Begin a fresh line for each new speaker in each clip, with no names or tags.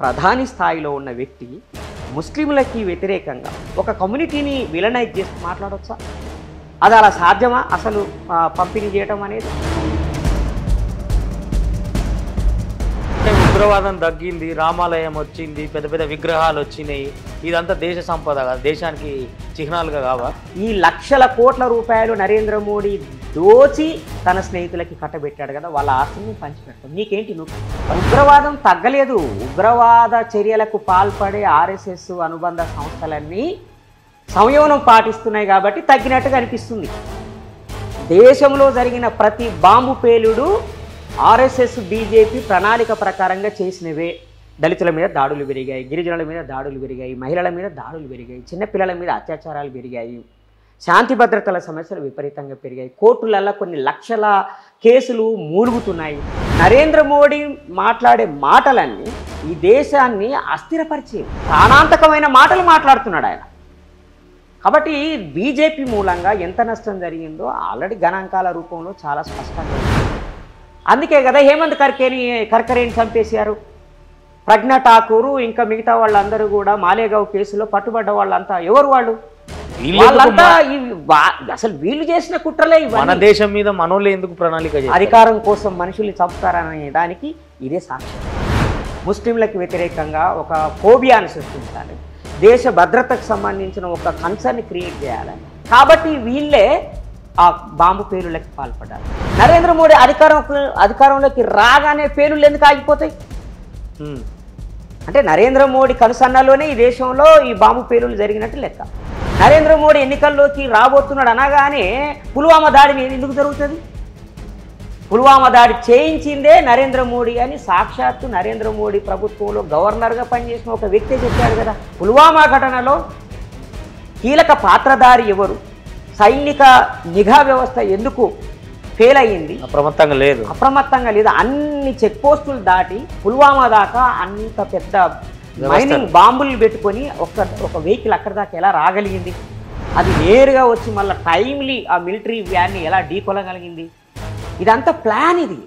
ప్రధాని స్థాయిలో ఉన్న వ్యక్తి ముస్లింలకి వ్యతిరేకంగా ఒక కమ్యూనిటీని విలనైజ్ చేస్తూ మాట్లాడవచ్చా? అది అలా సాధ్యమా అసలు పంపిణీ చేయటం అనేది?
ఉగ్రవాదం తగ్గింది, రామాలయం వచ్చింది, పెద్ద పెద్ద విగ్రహాలు వచ్చినాయి, ఇదంతా దేశ సంపద కాదు, దేశానికి చిహ్నాలుగా కావా?
ఈ లక్షల కోట్ల రూపాయలు నరేంద్ర మోడీ దోచి తన స్నేహితులకి కట్టబెట్టాడు కదా, వాళ్ళ ఆస్తిని పంచిపెడతాం. నీకేంటి నువ్వు? ఉగ్రవాదం తగ్గలేదు. ఉగ్రవాద చర్యలకు పాల్పడే ఆర్ఎస్ఎస్ అనుబంధ సంస్థలన్నీ సంయమనం పాటిస్తున్నాయి కాబట్టి తగ్గినట్టుగా అనిపిస్తుంది. దేశంలో జరిగిన ప్రతి బాంబు పేలుడు ఆర్ఎస్ఎస్ బీజేపీ ప్రణాళిక ప్రకారంగా చేసినవే. దళితుల మీద దాడులు పెరిగాయి, గిరిజనుల మీద దాడులు పెరిగాయి, మహిళల మీద దాడులు పెరిగాయి, చిన్నపిల్లల మీద అత్యాచారాలు పెరిగాయి, శాంతి భద్రతల సమస్యలు విపరీతంగా పెరిగాయి, కోర్టులలో కొన్ని లక్షల కేసులు మూలుగుతున్నాయి. నరేంద్ర మోడీ మాట్లాడే మాటలన్నీ ఈ దేశాన్ని అస్థిరపరిచే ప్రాణాంతకమైన మాటలు మాట్లాడుతున్నాడు ఆయన. కాబట్టి బీజేపీ మూలంగా ఎంత నష్టం జరిగిందో ఆల్రెడీ గణాంకాల రూపంలో చాలా స్పష్టంగా ఉంది. అందుకే కదా హేమంత్ కర్కరేని చంపేశారు. ప్రజ్ఞా ఠాకూర్ ఇంకా మిగతా వాళ్ళందరూ కూడా మాలేగావ్ కేసులో పట్టుబడ్డ వాళ్ళంతా ఎవరు? వాళ్ళంతా అసలు వీళ్ళు చేసిన కుట్రలే.
మన దేశం మీద మనోళ్ళు ఎందుకు ప్రణాళిక
అధికారం కోసం మనుషుల్ని చంపుతారనే దానికి ఇదే సాక్ష్యం. ముస్లింలకు వ్యతిరేకంగా ఒక ఫోబియాని సృష్టించాలి, దేశ భద్రతకు సంబంధించిన ఒక కన్సర్న్ క్రియేట్ చేయాలి. కాబట్టి వీళ్ళే ఆ బాంబు పేలుళ్ళకి పాల్పడ్డారు. నరేంద్ర మోడీ అధికారంలోకి రాగానే పేలుళ్ళు ఎందుకు ఆగిపోతాయి? అంటే నరేంద్ర మోడీ కనుసన్నలోనే ఈ దేశంలో ఈ బాంబు పేలుళ్ళు జరిగినట్టు లెక్క. నరేంద్ర మోడీ ఎన్నికల్లోకి రాబోతున్నాడు అనగానే పుల్వామా దాడిని ఎందుకు జరుగుతుంది? పుల్వామా దాడి చేయించిందే నరేంద్ర మోడీ అని సాక్షాత్తు నరేంద్ర మోడీ ప్రభుత్వంలో గవర్నర్గా పనిచేసిన ఒక వ్యక్తి చెప్పాడు కదా. పుల్వామా ఘటనలో కీలక పాత్రధారి ఎవరు? సైనిక నిఘా వ్యవస్థ ఎందుకు ఫెయిల్ అయ్యింది? అప్రమత్తంగా లేదు. అన్ని చెక్ పోస్టులు దాటి పుల్వామా దాకా అంత పెద్ద మైనింగ్ బాంబులు పెట్టుకొని ఒక వెహికల్ అక్కడ దాకా ఎలా రాగలిగింది? అది నేరుగా వచ్చి మళ్ళీ టైమ్లీ ఆ మిలిటరీ వ్యాన్ని ఎలా ఢీకొనగలిగింది? ఇదంతా ప్లాన్ ఇది.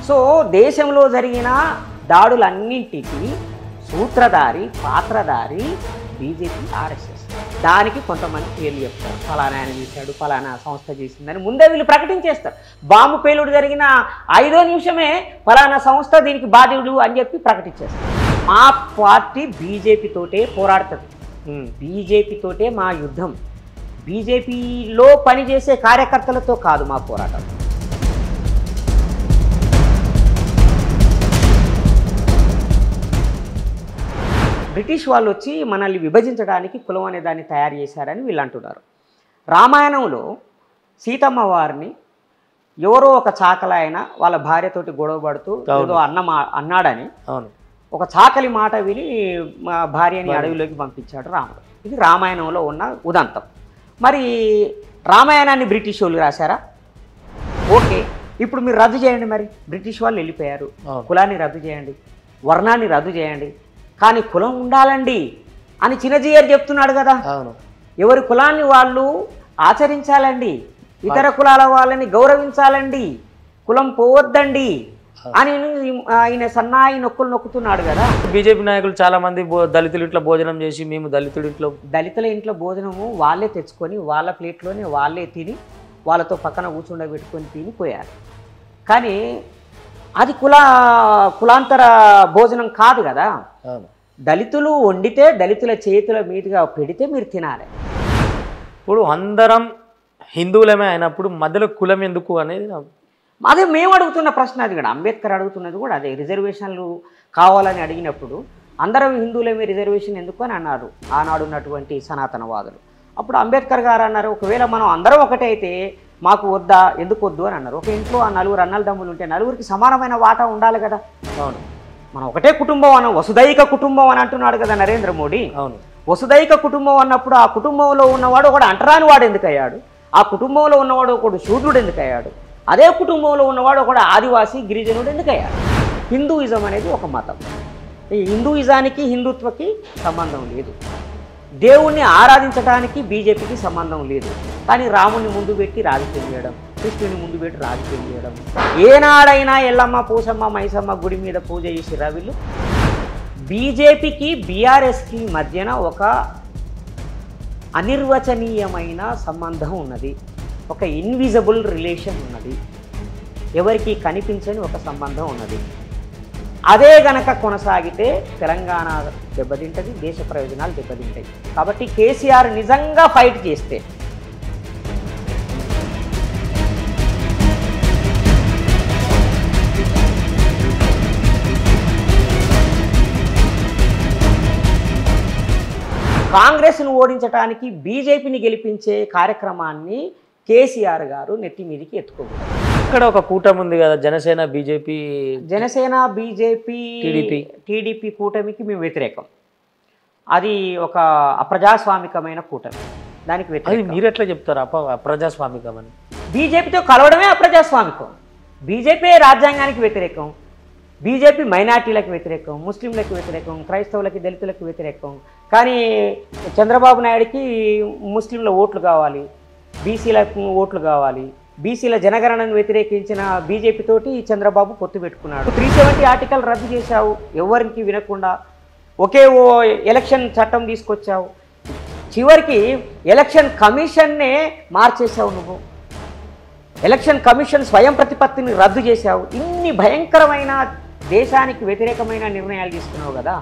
సో దేశంలో జరిగిన దాడులన్నింటికి సూత్రధారి పాత్రధారి బీజేపీ ఆర్ఎస్ఎస్. దానికి కొంతమంది పేర్లు చెప్తారు, ఫలానా ఆయన చేశాడు, ఫలానా సంస్థ చేసిందని ముందే వీళ్ళు ప్రకటించేస్తారు. బాంబు పేలుడు జరిగిన 5వ నిమిషమే ఫలానా సంస్థ దీనికి బాధ్యుడు అని చెప్పి ప్రకటించేస్తారు. మా పార్టీ బీజేపీతోటే పోరాడుతుంది, బీజేపీతోటే మా యుద్ధం, బీజేపీలో పనిచేసే కార్యకర్తలతో కాదు మా పోరాటం. బ్రిటిష్ వాళ్ళు వచ్చి మనల్ని విభజించడానికి కులం అనే దాన్ని తయారు చేశారని వీళ్ళు అంటున్నారు. రామాయణంలో సీతమ్మ వారిని ఎవరో ఒక చాకలాయన వాళ్ళ భార్యతోటి గొడవ పడుతూ ఏదో అన్నాడని ఒక చాకలి మాట విని మా భార్యని అడవిలోకి పంపించాడు రాముడు. ఇది రామాయణంలో ఉన్న ఉదంతం. మరి రామాయణాన్ని బ్రిటిష్ వాళ్ళు రాశారా? ఓకే, ఇప్పుడు మీరు రద్దు చేయండి. మరి బ్రిటిష్ వాళ్ళు వెళ్ళిపోయారు, కులాన్ని రద్దు చేయండి, వర్ణాన్ని రద్దు చేయండి, కానీ కులం ఉండాలండి అని చిన్నజీయర్ చెప్తున్నాడు కదా. ఎవరి కులాన్ని వాళ్ళు ఆచరించాలండి, ఇతర కులాల వాళ్ళని గౌరవించాలండి, కులం పోవద్దండి అని ఆయన సన్నాయి నొక్కులు నొక్కుతున్నాడు కదా.
బీజేపీ నాయకులు చాలా మంది దళితుల ఇంట్లో భోజనం చేసి మేము దళితుల ఇంట్లో భోజనము వాళ్ళే తెచ్చుకొని వాళ్ళ ప్లేట్లోనే వాళ్ళే తిని వాళ్ళతో పక్కన కూర్చుండబెట్టుకొని తినిపోయారు. కానీ అది కులాంతర భోజనం కాదు కదా. దళితులు వండితే దళితుల చేతుల మీదుగా పెడితే మీరు తినాలి. ఇప్పుడు అందరం హిందువులమే అయినప్పుడు మధ్యలో కులం ఎందుకు అనేది
అదే మేము అడుగుతున్న ప్రశ్న. అది కూడా అంబేద్కర్ అడుగుతున్నది కూడా అదే. రిజర్వేషన్లు కావాలని అడిగినప్పుడు అందరం హిందువులమే రిజర్వేషన్ ఎందుకు అని అన్నారు ఆనాడు ఉన్నటువంటి సనాతనవాదులు. అప్పుడు అంబేద్కర్ గారు అన్నారు, ఒకవేళ మనం అందరం ఒకటే అయితే మాకు వద్దా, ఎందుకు వద్దు అని అన్నారు. ఒక ఇంట్లో ఆ 4 అన్నదమ్ములు ఉంటే 4కి సమానమైన వాటా ఉండాలి కదా.
అవును,
మనం ఒకటే కుటుంబం అన్న వసుదైక కుటుంబం అని అంటున్నాడు కదా నరేంద్ర మోడీ.
అవును,
వసుదైక కుటుంబం అన్నప్పుడు ఆ కుటుంబంలో ఉన్నవాడు ఒకడు అంటరాని వాడు ఎందుకు అయ్యాడు? ఆ కుటుంబంలో ఉన్నవాడు ఒకడు శూద్రుడు ఎందుకు అయ్యాడు? అదే కుటుంబంలో ఉన్నవాడు ఒకడు ఆదివాసీ గిరిజనుడు ఎందుకు అయ్యాడు? హిందూయిజం అనేది ఒక మతం. ఈ హిందూయిజానికి హిందుత్వకి సంబంధం లేదు. దేవుణ్ణి ఆరాధించడానికి బీజేపీకి సంబంధం లేదు. కానీ రాముని ముందు పెట్టి రాజకీయం చేయడం, కృష్ణుని ముందు పెట్టి రాజకీయం చేయడం. ఏనాడైనా ఎల్లమ్మ, పూసమ్మ, మైసమ్మ గుడి మీద పూజ చేసిరా వీళ్ళు? బీజేపీకి బీఆర్ఎస్కి మధ్యన ఒక అనిర్వచనీయమైన సంబంధం ఉన్నది, ఒక ఇన్విజిబుల్ రిలేషన్ ఉన్నది, ఎవరికి కనిపించని ఒక సంబంధం ఉన్నది. అదే గనక కొనసాగితే తెలంగాణ దెబ్బతింటుంది, దేశ ప్రయోజనాలు దెబ్బతింటాయి. కాబట్టి కేసీఆర్ నిజంగా ఫైట్ చేస్తే కాంగ్రెస్ను ఓడించడానికి బీజేపీని గెలిపించే కార్యక్రమాన్ని కేసీఆర్ గారు నెత్తి మీదికి ఎత్తుకోకూడదు.
ఇక్కడ ఒక కూటమి ఉంది కదా, Janasena BJP.
Janasena BJP TDP కూటమికి మేము వ్యతిరేకం. అది ఒక అప్రజాస్వామికమైన కూటమి, దానికి వ్యతిరేకం.
మీరు ఎట్లా చెప్తారు అప్రజాస్వామికం అని?
బీజేపీతో కలవడమే అప్రజాస్వామికం. బీజేపీ రాజ్యాంగానికి వ్యతిరేకం, బీజేపీ మైనార్టీలకు వ్యతిరేకం, ముస్లింలకు వ్యతిరేకం, క్రైస్తవులకి, దళితులకు వ్యతిరేకం. కానీ చంద్రబాబు నాయుడికి ముస్లింల ఓట్లు కావాలి, బీసీలకు ఓట్లు కావాలి. బీసీల జనగణనను వ్యతిరేకించిన బీజేపీ తోటి చంద్రబాబు పొత్తు పెట్టుకున్నాడు. 370 ఆర్టికల్ రద్దు చేశావు, ఎవరికి వినకుండా ఒకే ఎలక్షన్ చట్టం తీసుకొచ్చావు. చివరికి ఎలక్షన్ కమిషన్నే మార్చేశావు నువ్వు. ఎలక్షన్ కమిషన్ స్వయం ప్రతిపత్తిని రద్దు చేశావు. ఇన్ని భయంకరమైన దేశానికి వ్యతిరేకమైన నిర్ణయాలు తీసుకున్నావు కదా.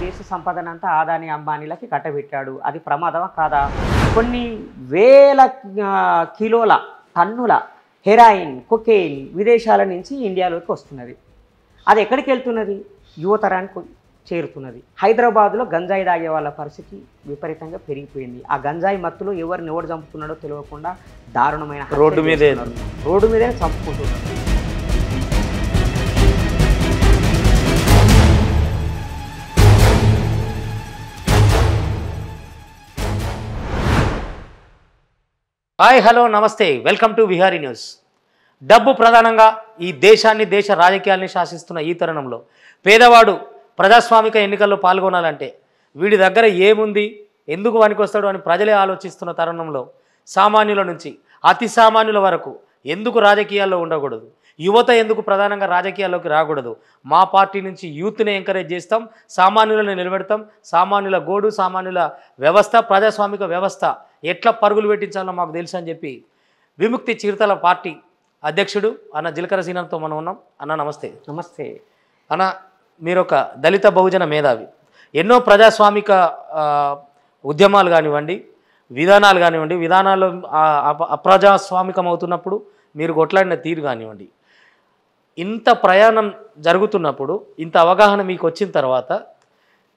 దేశ సంపదనంతా ఆదాని అంబానీలకి కట్టబెట్టాడు. అది ప్రమాదమా కాదా? కొన్ని వేల కిలోల టన్నుల హెరాయిన్, కొకెయిన్ విదేశాల నుంచి ఇండియాలోకి వస్తున్నది. అది ఎక్కడికి వెళ్తున్నది? యువతరానికి చేరుతున్నది. హైదరాబాద్లో గంజాయి తాగే వాళ్ళ పరిస్థితి విపరీతంగా పెరిగిపోయింది. ఆ గంజాయి మత్తులో ఎవరిని ఎవరు చంపుతున్నాడో తెలియకుండా దారుణమైన
రోడ్డు మీదే
చంపుకుంటున్నారు.
హాయ్, హలో, నమస్తే, వెల్కమ్ టు విహారీ న్యూస్. డబ్బు ప్రధానంగా ఈ దేశాన్ని, దేశ రాజకీయాల్ని శాసిస్తున్న ఈ తరుణంలో పేదవాడు ప్రజాస్వామిక ఎన్నికల్లో పాల్గొనాలంటే వీడి దగ్గర ఏముంది, ఎందుకు వస్తాడు అని ప్రజలే ఆలోచిస్తున్న తరుణంలో సామాన్యుల నుంచి అతి సామాన్యుల వరకు ఎందుకు రాజకీయాల్లో ఉండకూడదు, యువత ఎందుకు ప్రధానంగా రాజకీయాల్లోకి రాకూడదు, మా పార్టీ నుంచి యూత్ని ఎంకరేజ్ చేస్తాం, సామాన్యులను నిలబెడతాం, సామాన్యుల గోడు, సామాన్యుల వ్యవస్థ, ప్రజాస్వామిక వ్యవస్థ ఎట్లా పరుగులు పెట్టించాలో మాకు తెలుసు అని చెప్పి విముక్తి చిరుతల పార్టీ అధ్యక్షుడు అన్న జిలకర సీనంతో మనం ఉన్నాం. అన్న నమస్తే.
నమస్తే
అన్న, మీరు ఒక దళిత బహుజన మేధావి. ఎన్నో ప్రజాస్వామిక ఉద్యమాలు కానివ్వండి, విధానాలు కానివ్వండి, విధానాల్లో అప్రజాస్వామికం అవుతున్నప్పుడు మీరు కొట్లాడిన తీరు కానివ్వండి, ఇంత ప్రయాణం జరుగుతున్నప్పుడు, ఇంత అవగాహన మీకు వచ్చిన తర్వాత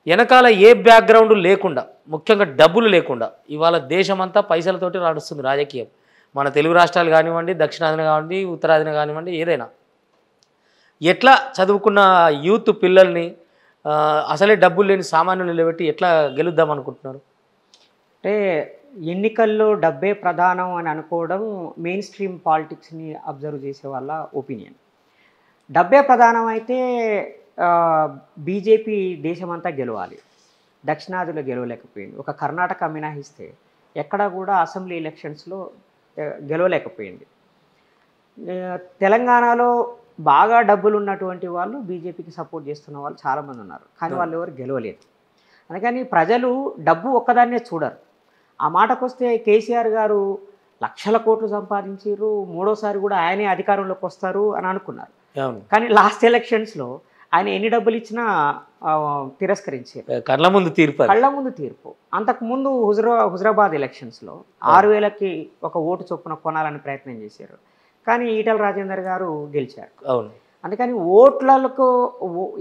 వెనకాల ఏ బ్యాక్గ్రౌండ్ లేకుండా, ముఖ్యంగా డబ్బులు లేకుండా ఇవాళ దేశమంతా పైసలతోటి నడుస్తుంది రాజకీయం. మన తెలుగు రాష్ట్రాలు కానివ్వండి, దక్షిణాదిన కానివ్వండి, ఉత్తరాదిన కానివ్వండి, ఏదైనా. ఎట్లా చదువుకున్న యూత్ పిల్లల్ని అసలే డబ్బులు లేని సామాన్యులు నిలబెట్టి ఎట్లా గెలుద్దాం అనుకుంటున్నారు?
అంటే ఎన్నికల్లో డబ్బే ప్రధానం అని అనుకోవడం మెయిన్ స్ట్రీమ్ పాలిటిక్స్ని అబ్జర్వ్ చేసే వాళ్ళ ఒపీనియన్. డబ్బే ప్రధానం అయితే బీజేపీ దేశమంతా గెలవాలి, దక్షిణాదిలో గెలవలేకపోయింది. ఒక కర్ణాటక మినహాయిస్తే ఎక్కడా కూడా అసెంబ్లీ ఎలక్షన్స్లో గెలవలేకపోయింది. తెలంగాణలో బాగా డబ్బులు ఉన్నటువంటి వాళ్ళు బీజేపీకి సపోర్ట్ చేస్తున్న వాళ్ళు చాలామంది ఉన్నారు, కానీ వాళ్ళు ఎవరు గెలవలేదు. అందుకని ప్రజలు డబ్బు ఒక్కదాన్నే చూడరు. ఆ మాటకు వస్తే కేసీఆర్ గారు లక్షల కోట్లు సంపాదించారు, మూడోసారి కూడా ఆయనే అధికారంలోకి వస్తారు అని అనుకున్నారు. కానీ లాస్ట్ ఎలక్షన్స్లో ఆయన ఎన్ని డబ్బులు ఇచ్చినా తిరస్కరించారు.
కళ్ళ ముందు
తీర్పు. అంతకుముందు హుజరాబాద్ ఎలక్షన్స్లో 6,000కి ఒక ఓటు చొప్పున కొనాలని ప్రయత్నం చేశారు, కానీ ఈటల రాజేందర్ గారు గెలిచారు.
అవును.
అందుకని ఓట్లకు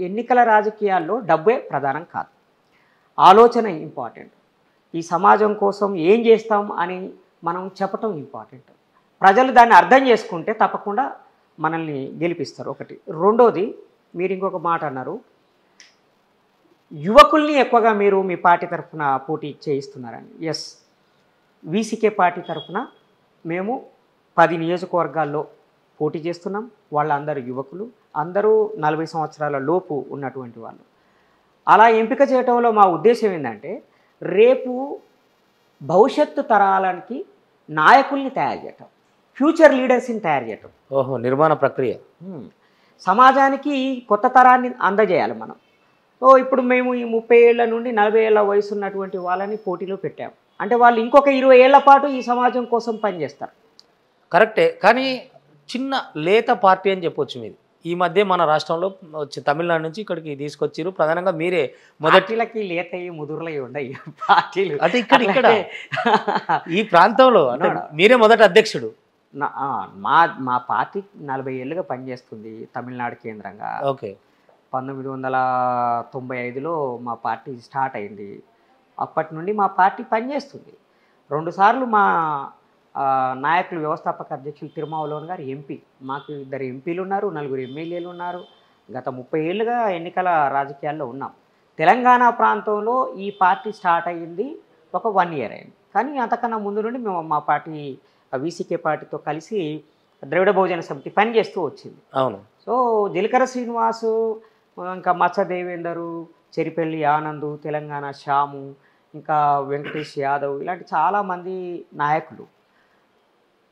ఎన్నికల రాజకీయాల్లో డబ్బే ప్రధానం కాదు, ఆలోచన ఇంపార్టెంట్. ఈ సమాజం కోసం ఏం చేస్తాం అని మనం చెప్పటం ఇంపార్టెంట్. ప్రజలు దాన్ని అర్థం చేసుకుంటే తప్పకుండా మనల్ని గెలిపిస్తారు. ఒకటి. రెండోది, మీరు ఇంకొక మాట అన్నారు, యువకుల్ని ఎక్కువగా మీరు మీ పార్టీ తరఫున పోటీ చేయిస్తున్నారని. ఎస్, వీసీకే పార్టీ తరఫున మేము 10 నియోజకవర్గాల్లో పోటీ చేస్తున్నాం. వాళ్ళందరూ యువకులు, అందరూ 40 సంవత్సరాల లోపు ఉన్నటువంటి వాళ్ళు. అలా ఎంపిక చేయటంలో మా ఉద్దేశం ఏంటంటే, రేపు భవిష్యత్తు తరాలకి నాయకుల్ని తయారు చేయటం, ఫ్యూచర్ లీడర్స్ని తయారు చేయటం.
ఓహో, నిర్మాణ ప్రక్రియ.
సమాజానికి కొత్త తరాన్ని అందజేయాలి మనం. సో ఇప్పుడు మేము ఈ 30 ఏళ్ల నుండి 40 ఏళ్ల వయసు ఉన్నటువంటి వాళ్ళని పోటీలో పెట్టాము. అంటే వాళ్ళు ఇంకొక 20 ఏళ్ల పాటు ఈ సమాజం కోసం పనిచేస్తారు.
కరెక్టే, కానీ చిన్న లేత పార్టీ అని చెప్పొచ్చు మీది. ఈ మధ్య మన రాష్ట్రంలో తమిళనాడు నుంచి ఇక్కడికి తీసుకొచ్చారు. ప్రధానంగా మీరే
మొదటిలకి లేతయి ముదురులై ఉన్నాయి పార్టీలు.
అంటే ఇక్కడ ఈ ప్రాంతంలో అంటే మీరే మొదటి అధ్యక్షుడు.
మా పార్టీ 40 ఏళ్ళుగా పనిచేస్తుంది తమిళనాడు కేంద్రంగా.
ఓకే.
1995లో మా పార్టీ స్టార్ట్ అయింది. అప్పటి నుండి మా పార్టీ పనిచేస్తుంది. 2 సార్లు మా నాయకులు వ్యవస్థాపక అధ్యక్షులు తిరుమావలోన్ గారు ఎంపీ. మాకు 2 ఎంపీలు ఉన్నారు, 4 ఎమ్మెల్యేలు ఉన్నారు. గత 30 ఏళ్ళుగా ఎన్నికల రాజకీయాల్లో ఉన్నాం. తెలంగాణ ప్రాంతంలో ఈ పార్టీ స్టార్ట్ అయ్యింది ఒక 1 ఇయర్ అయింది. కానీ అంతకన్నా ముందు నుండి మేము మా పార్టీ వీసీకే పార్టీతో కలిసి ద్రవిడ బహుజన సమితి పనిచేస్తూ వచ్చింది.
అవును.
సో జీలకర్ర శ్రీనివాసు, ఇంకా మత్స దేవేందరు, చెరిపెల్లి ఆనందు, తెలంగాణ శ్యాము, ఇంకా వెంకటేష్ యాదవ్, ఇలాంటి చాలామంది నాయకులు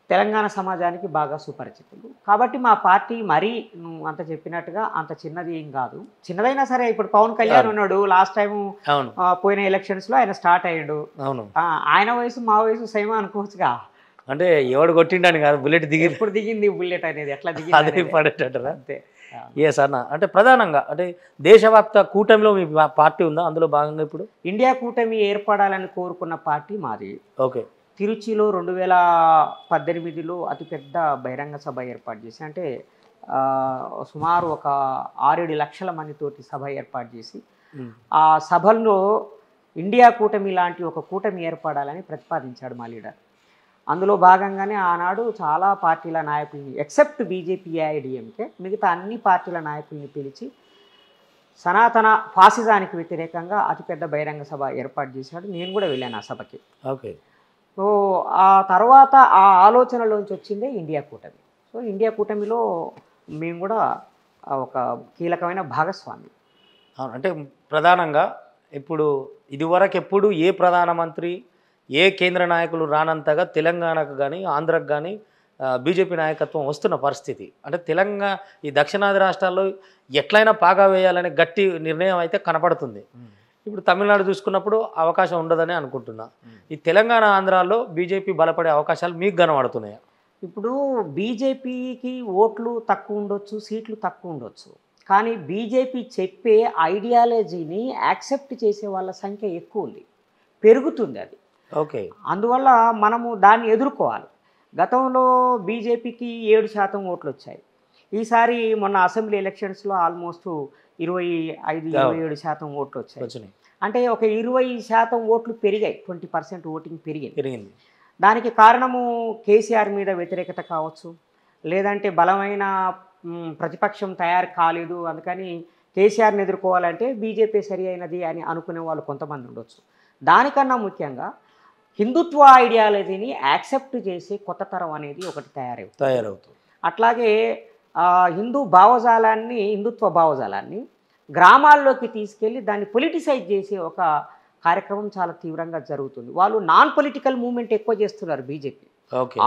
తెలంగాణ సమాజానికి బాగా సుపరిచితులు. కాబట్టి మా పార్టీ మరీ నువ్వు అంత చెప్పినట్టుగా అంత చిన్నది ఏం కాదు. చిన్నదైనా సరే ఇప్పుడు పవన్ కళ్యాణ్ ఉన్నాడు. లాస్ట్ టైం పోయిన ఎలక్షన్స్లో ఆయన స్టార్ట్ అయ్యాడు. ఆయన వయసు మా వయసు సేమ్ అనుకోవచ్చుగా.
అంటే ఎవడు కొట్టిండని కాదు, బుల్లెట్ దిగి
ఇప్పుడు దిగింది బుల్లెట్ అనేది ఎట్లా దిగింది
పడేటట్టురా. అంతే. ఎస్ అన్న. అంటే ప్రధానంగా అంటే దేశవ్యాప్త కూటమిలో మీ పార్టీ ఉందా? అందులో భాగంగా ఇప్పుడు
ఇండియా కూటమి ఏర్పడాలని కోరుకున్న పార్టీ మాది.
ఓకే.
తిరుచిలో 2018లో అతిపెద్ద బహిరంగ సభ ఏర్పాటు చేసి, అంటే సుమారు ఒక 6-7 లక్షల మందితోటి సభ ఏర్పాటు చేసి, ఆ సభల్లో ఇండియా కూటమి లాంటి ఒక కూటమి ఏర్పడాలని ప్రతిపాదించాడు మా లీడర్. అందులో భాగంగానే ఆనాడు చాలా పార్టీల నాయకుల్ని ఎక్సెప్ట్ బీజేపీ ఏఐడిఎంకే మిగతా అన్ని పార్టీల నాయకుల్ని పిలిచి సనాతన ఫాసిజానికి వ్యతిరేకంగా అతిపెద్ద బహిరంగ సభ ఏర్పాటు చేశాడు. నేను కూడా వెళ్ళాను ఆ సభకి.
ఓకే.
సో ఆ తర్వాత ఆ ఆలోచనలోంచి వచ్చిందే ఇండియా కూటమి. సో ఇండియా కూటమిలో మేము కూడా ఒక కీలకమైన భాగస్వామి.
అంటే ప్రధానంగా ఇప్పుడు ఇదివరకు ఎప్పుడు ఏ ప్రధానమంత్రి ఏ కేంద్ర నాయకులు రానంతగా తెలంగాణకు కానీ ఆంధ్రకు కానీ బీజేపీ నాయకత్వం వస్తున్న పరిస్థితి. అంటే తెలంగాణ ఈ దక్షిణాది రాష్ట్రాల్లో ఎట్లయినా పాగా వేయాలనే గట్టి నిర్ణయం అయితే కనపడుతుంది. ఇప్పుడు తమిళనాడు చూసుకున్నప్పుడు అవకాశం ఉండదని అనుకుంటున్నా. ఈ తెలంగాణ ఆంధ్రాలో బీజేపీ బలపడే అవకాశాలు మీకు కనబడుతున్నాయా?
ఇప్పుడు బీజేపీకి ఓట్లు తక్కువ ఉండొచ్చు, సీట్లు తక్కువ ఉండొచ్చు. కానీ బీజేపీ చెప్పే ఐడియాలజీని యాక్సెప్ట్ చేసే వాళ్ళ సంఖ్య ఎక్కువ ఉంది, పెరుగుతుంది అది.
ఓకే.
అందువల్ల మనము దాన్ని ఎదుర్కోవాలి. గతంలో బీజేపీకి 7% ఓట్లు వచ్చాయి. ఈసారి మొన్న అసెంబ్లీ ఎలక్షన్స్లో ఆల్మోస్ట్ 25-27% ఓట్లు వచ్చాయి. అంటే ఒక 20% ఓట్లు పెరిగాయి, 20% ఓటింగ్ పెరిగింది. దానికి కారణము కేసీఆర్ మీద వ్యతిరేకత కావచ్చు, లేదంటే బలమైన ప్రతిపక్షం తయారు కాలేదు, అందుకని కేసీఆర్ని ఎదుర్కోవాలంటే బీజేపీ సరి అయినది అని అనుకునే వాళ్ళు కొంతమంది ఉండొచ్చు. దానికన్నా ముఖ్యంగా హిందుత్వ ఐడియాలజీని యాక్సెప్ట్ చేసే కొత్త తరం అనేది ఒకటి తయారవుతుంది. అట్లాగే హిందుత్వ భావజాలాన్ని గ్రామాల్లోకి తీసుకెళ్ళి దాన్ని పొలిటిసైజ్ చేసే ఒక కార్యక్రమం చాలా తీవ్రంగా జరుగుతుంది. వాళ్ళు నాన్ పొలిటికల్ మూవ్మెంట్ ఎక్కువ చేస్తున్నారు బీజేపీ.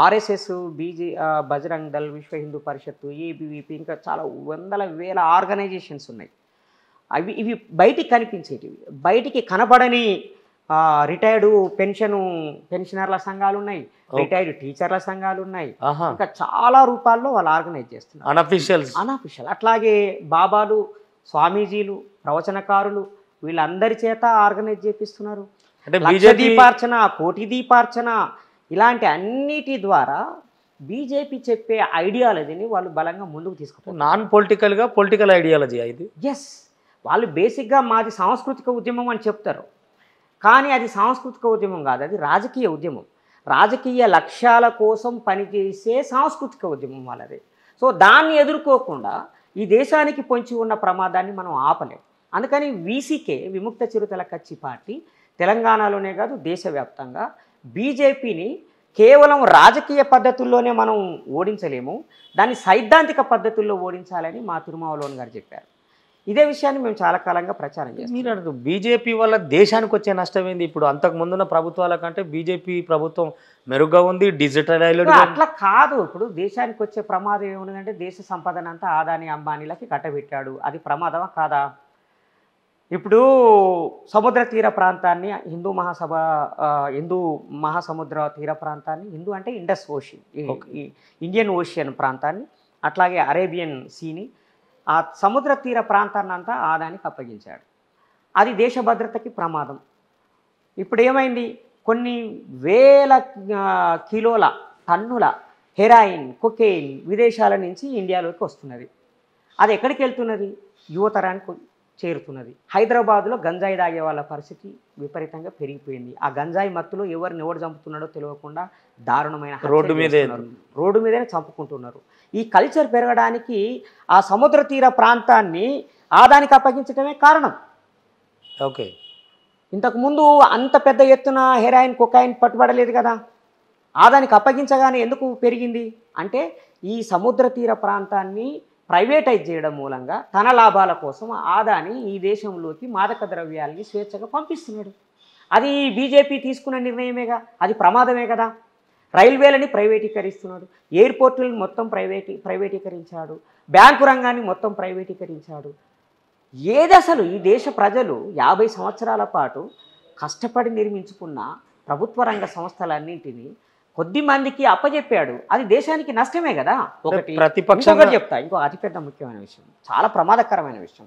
ఆర్ఎస్ఎస్, బజరంగ్ దళ్, విశ్వ హిందూ పరిషత్తు, ఏబీవీపీ, ఇంకా చాలా వందల వేల ఆర్గనైజేషన్స్ ఉన్నాయి. ఇవి బయటికి కనిపించేటివి. బయటికి కనబడని రిటైర్డు పెన్షనర్ల సంఘాలు ఉన్నాయి, రిటైర్డ్ టీచర్ల సంఘాలు ఉన్నాయి, ఇంకా చాలా రూపాల్లో వాళ్ళు ఆర్గనైజ్ చేస్తున్నారు అనఫిషియల్. అట్లాగే బాబాలు, స్వామీజీలు, ప్రవచనకారులు వీళ్ళందరి చేత ఆర్గనైజ్ చేపిస్తున్నారు. దీపార్చన, కోటి దీపార్చన, ఇలాంటి అన్నిటి ద్వారా బీజేపీ చెప్పే ఐడియాలజీని వాళ్ళు బలంగా ముందుకు తీసుకుపోతారు.
నాన్ పొలిటికల్గా పొలిటికల్ ఐడియాలజీ ఇది.
ఎస్, వాళ్ళు బేసిక్గా మాది సాంస్కృతిక ఉద్యమం అని చెప్తారు. కానీ అది సాంస్కృతిక ఉద్యమం కాదు, అది రాజకీయ ఉద్యమం. రాజకీయ లక్ష్యాల కోసం పనిచేసే సాంస్కృతిక ఉద్యమం వాళ్ళది. సో దాన్ని ఎదుర్కోకుండా ఈ దేశానికి పొంచి ఉన్న ప్రమాదాన్ని మనం ఆపలేం. అందుకని వీసీకే, విముక్త చిరుతల కచ్చి పార్టీ తెలంగాణలోనే కాదు దేశవ్యాప్తంగా బీజేపీని కేవలం రాజకీయ పద్ధతుల్లోనే మనం ఓడించలేము, దాన్ని సైద్ధాంతిక పద్ధతుల్లో ఓడించాలని మా తిరుమావలోన్ గారు చెప్పారు. ఇదే విషయాన్ని మేము చాలా కాలంగా ప్రచారం చేస్తాం.
మీరు బీజేపీ వల్ల దేశానికి వచ్చే నష్టం ఏంది? ఇప్పుడు అంతకు ముందున్న ప్రభుత్వాల కంటే బీజేపీ ప్రభుత్వం మెరుగ్గా ఉంది, డిజిటలైజ్డ్.
అట్లా కాదు. ఇప్పుడు దేశానికి వచ్చే ప్రమాదం ఏముందంటే దేశ సంపదన అంతా ఆదాని అంబానీలకి కట్టబెట్టాడు. అది ప్రమాదమా కాదా? ఇప్పుడు సముద్ర తీర ప్రాంతాన్ని హిందూ మహాసముద్ర తీర ప్రాంతాన్ని, హిందూ అంటే ఇండస్ ఓషన్, ఇండియన్ ఓషియన్ ప్రాంతాన్ని, అట్లాగే అరేబియన్ సీని, ఆ సముద్ర తీర ప్రాంతాన్ని అంతా ఆదానికి అప్పగించాడు. అది దేశ భద్రతకి ప్రమాదం. ఇప్పుడు ఏమైంది? కొన్ని వేల కిలోల టన్నుల హెరాయిన్, కొకెయిన్ విదేశాల నుంచి ఇండియాలోకి వస్తున్నది. అది ఎక్కడికి వెళ్తున్నది? యువతరానికి చేరుతున్నది. హైదరాబాద్లో గంజాయి తాగే వాళ్ళ పరిస్థితి విపరీతంగా పెరిగిపోయింది. ఆ గంజాయి మత్తులో ఎవరు చంపుతున్నాడో తెలియకుండా దారుణమైన రోడ్డు మీదనే చంపుకుంటున్నారు. ఈ కల్చర్ పెరగడానికి ఆ సముద్ర తీర ప్రాంతాన్ని ఆదానికి అప్పగించడమే కారణం.
ఓకే,
ఇంతకుముందు అంత పెద్ద ఎత్తున హెరాయిన్, కొకాయిన్ పట్టుబడలేదు కదా. ఆదానికి అప్పగించగానే ఎందుకు పెరిగింది అంటే ఈ సముద్ర తీర ప్రాంతాన్ని ప్రైవేటైజ్ చేయడం మూలంగా తన లాభాల కోసం ఆదాని ఈ దేశంలోకి మాదక ద్రవ్యాలని స్వేచ్ఛగా పంపిస్తున్నాడు. అది బీజేపీ తీసుకున్న నిర్ణయమేగా, అది ప్రమాదమే కదా. రైల్వేలని ప్రైవేటీకరిస్తున్నాడు, ఎయిర్పోర్టులను మొత్తం ప్రైవేటీకరించాడు, బ్యాంకు రంగాన్ని మొత్తం ప్రైవేటీకరించాడు. ఏది అసలు ఈ దేశ ప్రజలు 50 సంవత్సరాల పాటు కష్టపడి నిర్మించుకున్న ప్రభుత్వ రంగ సంస్థలన్నింటినీ కొద్ది మందికి అప్పజెప్పాడు. అది దేశానికి నష్టమే కదా. ఒకటి ప్రతిపక్షంగా చెప్తా, ఇంకో అతిపెద్ద ముఖ్యమైన విషయం, చాలా ప్రమాదకరమైన విషయం.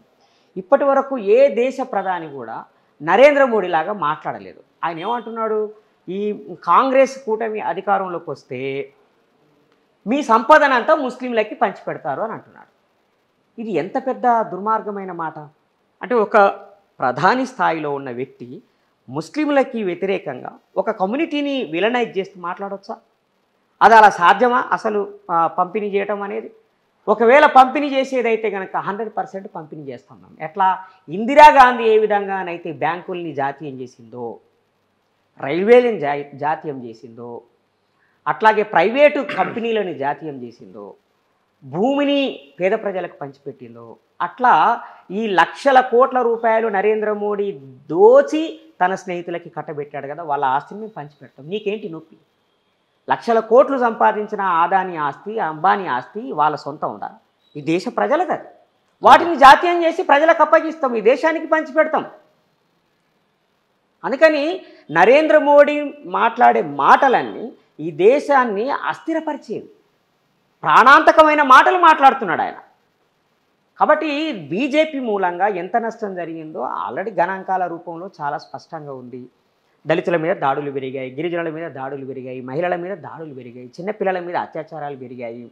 ఇప్పటి వరకు ఏ దేశ ప్రధాని కూడా నరేంద్ర మోడీ లాగా మాట్లాడలేదు. ఆయన ఏమంటున్నాడు? ఈ కాంగ్రెస్ కూటమి అధికారంలోకి వస్తే మీ సంపదనంతా ముస్లింలకి పంచిపెడతారు అని అంటున్నాడు. ఇది ఎంత పెద్ద దుర్మార్గమైన మాట. అంటే ఒక ప్రధాని స్థాయిలో ఉన్న వ్యక్తి ముస్లింలకి వ్యతిరేకంగా ఒక కమ్యూనిటీని విలనైజ్ చేస్తూ మాట్లాడవచ్చా? అది అలా సాధ్యమా అసలు పంపిణీ చేయటం అనేది? ఒకవేళ పంపిణీ చేసేదైతే కనుక 100% పంపిణీ చేస్తాం మేము. ఎట్లా? ఇందిరాగాంధీ ఏ విధంగానైతే బ్యాంకుల్ని జాతీయం చేసిందో, రైల్వేలను జాతీయం చేసిందో, అట్లాగే ప్రైవేటు కంపెనీలను జాతీయం చేసిందో, భూమిని పేద ప్రజలకు పంచిపెట్టిందో, అట్లా ఈ లక్షల కోట్ల రూపాయలు నరేంద్ర మోడీ దోచి తన స్నేహితులకి కట్టబెట్టాడు కదా. వాళ్ళ ఆస్తిని మేము పంచిపెడతాం, నీకేంటి నొప్పి? లక్షల కోట్లు సంపాదించిన ఆదాని ఆస్తి, అంబానీ ఆస్తి వాళ్ళ సొంతం ఉందా? ఈ దేశ ప్రజలది. అది వాటిని జాతీయం చేసి ప్రజలకు అప్పగిస్తాం, ఈ దేశానికి పంచిపెడతాం. అందుకని నరేంద్ర మోడీ మాట్లాడే మాటలన్నీ ఈ దేశాన్ని అస్థిరపరిచేవి, ప్రాణాంతకమైన మాటలు మాట్లాడుతున్నాడు ఆయన. కాబట్టి బీజేపీ మూలంగా ఎంత నష్టం జరిగిందో ఆల్రెడీ గణాంకాల రూపంలో చాలా స్పష్టంగా ఉంది. దళితుల మీద దాడులు పెరిగాయి, గిరిజనుల మీద దాడులు పెరిగాయి, మహిళల మీద దాడులు పెరిగాయి, చిన్నపిల్లల మీద అత్యాచారాలు పెరిగాయి,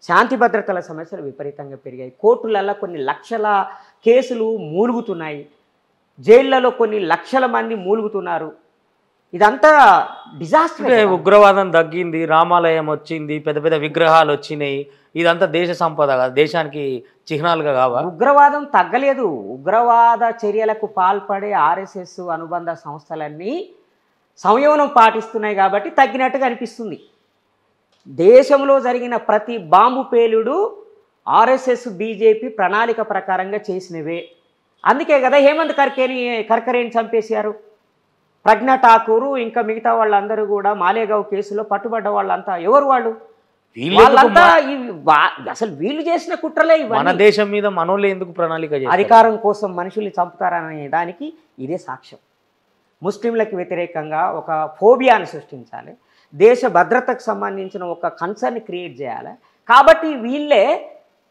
శాంతి భద్రతల సమస్యలు విపరీతంగా పెరిగాయి, కోర్టులలో కొన్ని లక్షల కేసులు మూలుగుతున్నాయి, జైళ్లలో కొన్ని లక్షల మంది మూలుగుతున్నారు. ఇదంతా డిజాస్టర్.
ఉగ్రవాదం తగ్గింది, రామాలయం వచ్చింది, పెద్ద పెద్ద విగ్రహాలు వచ్చినాయి, ఇదంతా దేశ సంపద కాదు, దేశానికి చిహ్నాలుగా కావా?
ఉగ్రవాదం తగ్గలేదు. ఉగ్రవాద చర్యలకు పాల్పడే ఆర్ఎస్ఎస్ అనుబంధ సంస్థలన్నీ సంయమనం పాటిస్తున్నాయి కాబట్టి తగ్గినట్టుగా అనిపిస్తుంది. దేశంలో జరిగిన ప్రతి బాంబు పేలుడు ఆర్ఎస్ఎస్ బీజేపీ ప్రణాళిక ప్రకారంగా చేసినవే. అందుకే కదా హేమంత్ కర్కరేని చంపేశారు. ప్రజ్ఞా ఠాకూరు ఇంకా మిగతా వాళ్ళందరూ కూడా మాలేగావ్ కేసులో పట్టుబడ్డ వాళ్ళంతా ఎవరు? వాళ్ళంతా అసలు వీళ్ళు చేసిన కుట్రలే.
మన దేశం మీద మనోళ్ళు ఎందుకు ప్రణాళిక చేశారు?
అధికారం కోసం మనుషుల్ని చంపుతారనే దానికి ఇదే సాక్ష్యం. ముస్లింలకు వ్యతిరేకంగా ఒక ఫోబియాని సృష్టించాలి, దేశ భద్రతకు సంబంధించిన ఒక కన్సర్న్ క్రియేట్ చేయాలి. కాబట్టి వీళ్ళే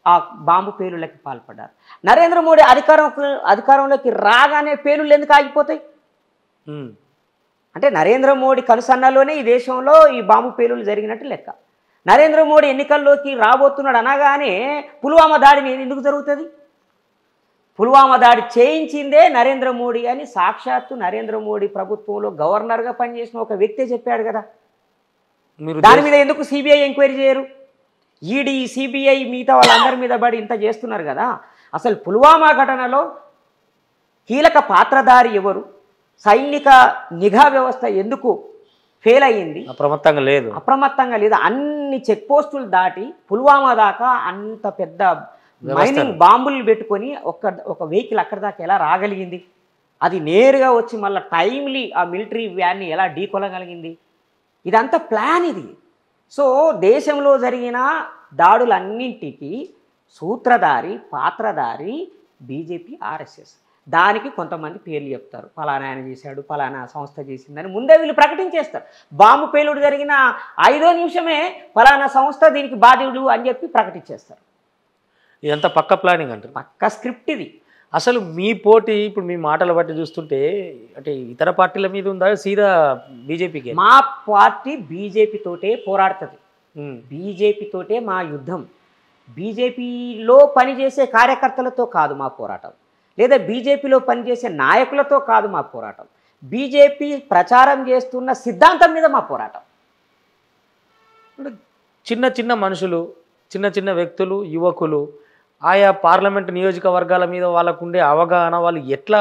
ఆ బాంబు పేలుళ్ళకి పాల్పడ్డారు. నరేంద్ర మోడీ అధికారంలోకి రాగానే పేలుళ్ళు ఎందుకు ఆగిపోతాయి? అంటే నరేంద్ర మోడీ కనుసన్నలోనే ఈ దేశంలో ఈ బాంబు పేలుళ్ళు జరిగినట్టు లెక్క. నరేంద్ర మోడీ ఎన్నికల్లోకి రాబోతున్నాడు అనగానే పుల్వామా దాడిని ఎందుకు జరుగుతుంది? పుల్వామా దాడి చేయించిందే నరేంద్ర మోడీ అని సాక్షాత్తు నరేంద్ర మోడీ ప్రభుత్వంలో గవర్నర్గా పనిచేసిన ఒక వ్యక్తే చెప్పాడు కదా. దాని మీద ఎందుకు సిబిఐ ఎంక్వైరీ చేయరు? ఈడీ, సిబిఐ మిగతా వాళ్ళందరి మీద పడి ఇంత చేస్తున్నారు కదా. అసలు పుల్వామా ఘటనలో కీలక పాత్రధారి ఎవరు? సైనిక నిఘా వ్యవస్థ ఎందుకు ఫెయిల్ అయ్యింది? అప్రమత్తంగా లేదు. అన్ని చెక్ పోస్టులు దాటి పుల్వామా దాకా అంత పెద్ద మైనింగ్ బాంబులు పెట్టుకొని ఒక వెహికల్ అక్కడ దాకా ఎలా రాగలిగింది, అది నేరుగా వచ్చి మళ్ళీ టైమ్లీ ఆ మిలిటరీ వ్యాన్ని ఎలా ఢీకొనగలిగింది, ఇదంతా ప్లాన్ ఇది. సో దేశంలో జరిగిన దాడులన్నింటికి సూత్రధారి పాత్రధారి బీజేపీ ఆర్ఎస్ఎస్. దానికి కొంతమంది పేర్లు చెప్తారు, ఫలానా ఆయన చేశాడు, ఫలానా సంస్థ చేసిందని ముందే వీళ్ళు ప్రకటించేస్తారు. బాంబు పేలుడు జరిగిన 5వ నిమిషమే ఫలానా సంస్థ దీనికి బాధ్యుడు అని చెప్పి ప్రకటించేస్తారు.
ఇదంతా పక్క ప్లానింగ్ అంటారు,
పక్క స్క్రిప్ట్ ఇది.
అసలు మీ పోటీ ఇప్పుడు మీ మాటలు బట్టి చూస్తుంటే అంటే ఇతర పార్టీల మీద ఉందా, సీదా బీజేపీకి?
మా పార్టీ బీజేపీ తోటే పోరాడుతుంది, బీజేపీ తోటే మా యుద్ధం. బీజేపీలో పనిచేసే కార్యకర్తలతో కాదు మా పోరాటం, లేదా బీజేపీలో పనిచేసే నాయకులతో కాదు మా పోరాటం, బీజేపీ ప్రచారం చేస్తున్న సిద్ధాంతం మీద మా పోరాటం.
చిన్న చిన్న మనుషులు, చిన్న చిన్న వ్యక్తులు, యువకులు ఆయా పార్లమెంట్ నియోజకవర్గాల మీద వాళ్ళకు ఉండే అవగాహన, వాళ్ళు ఎట్లా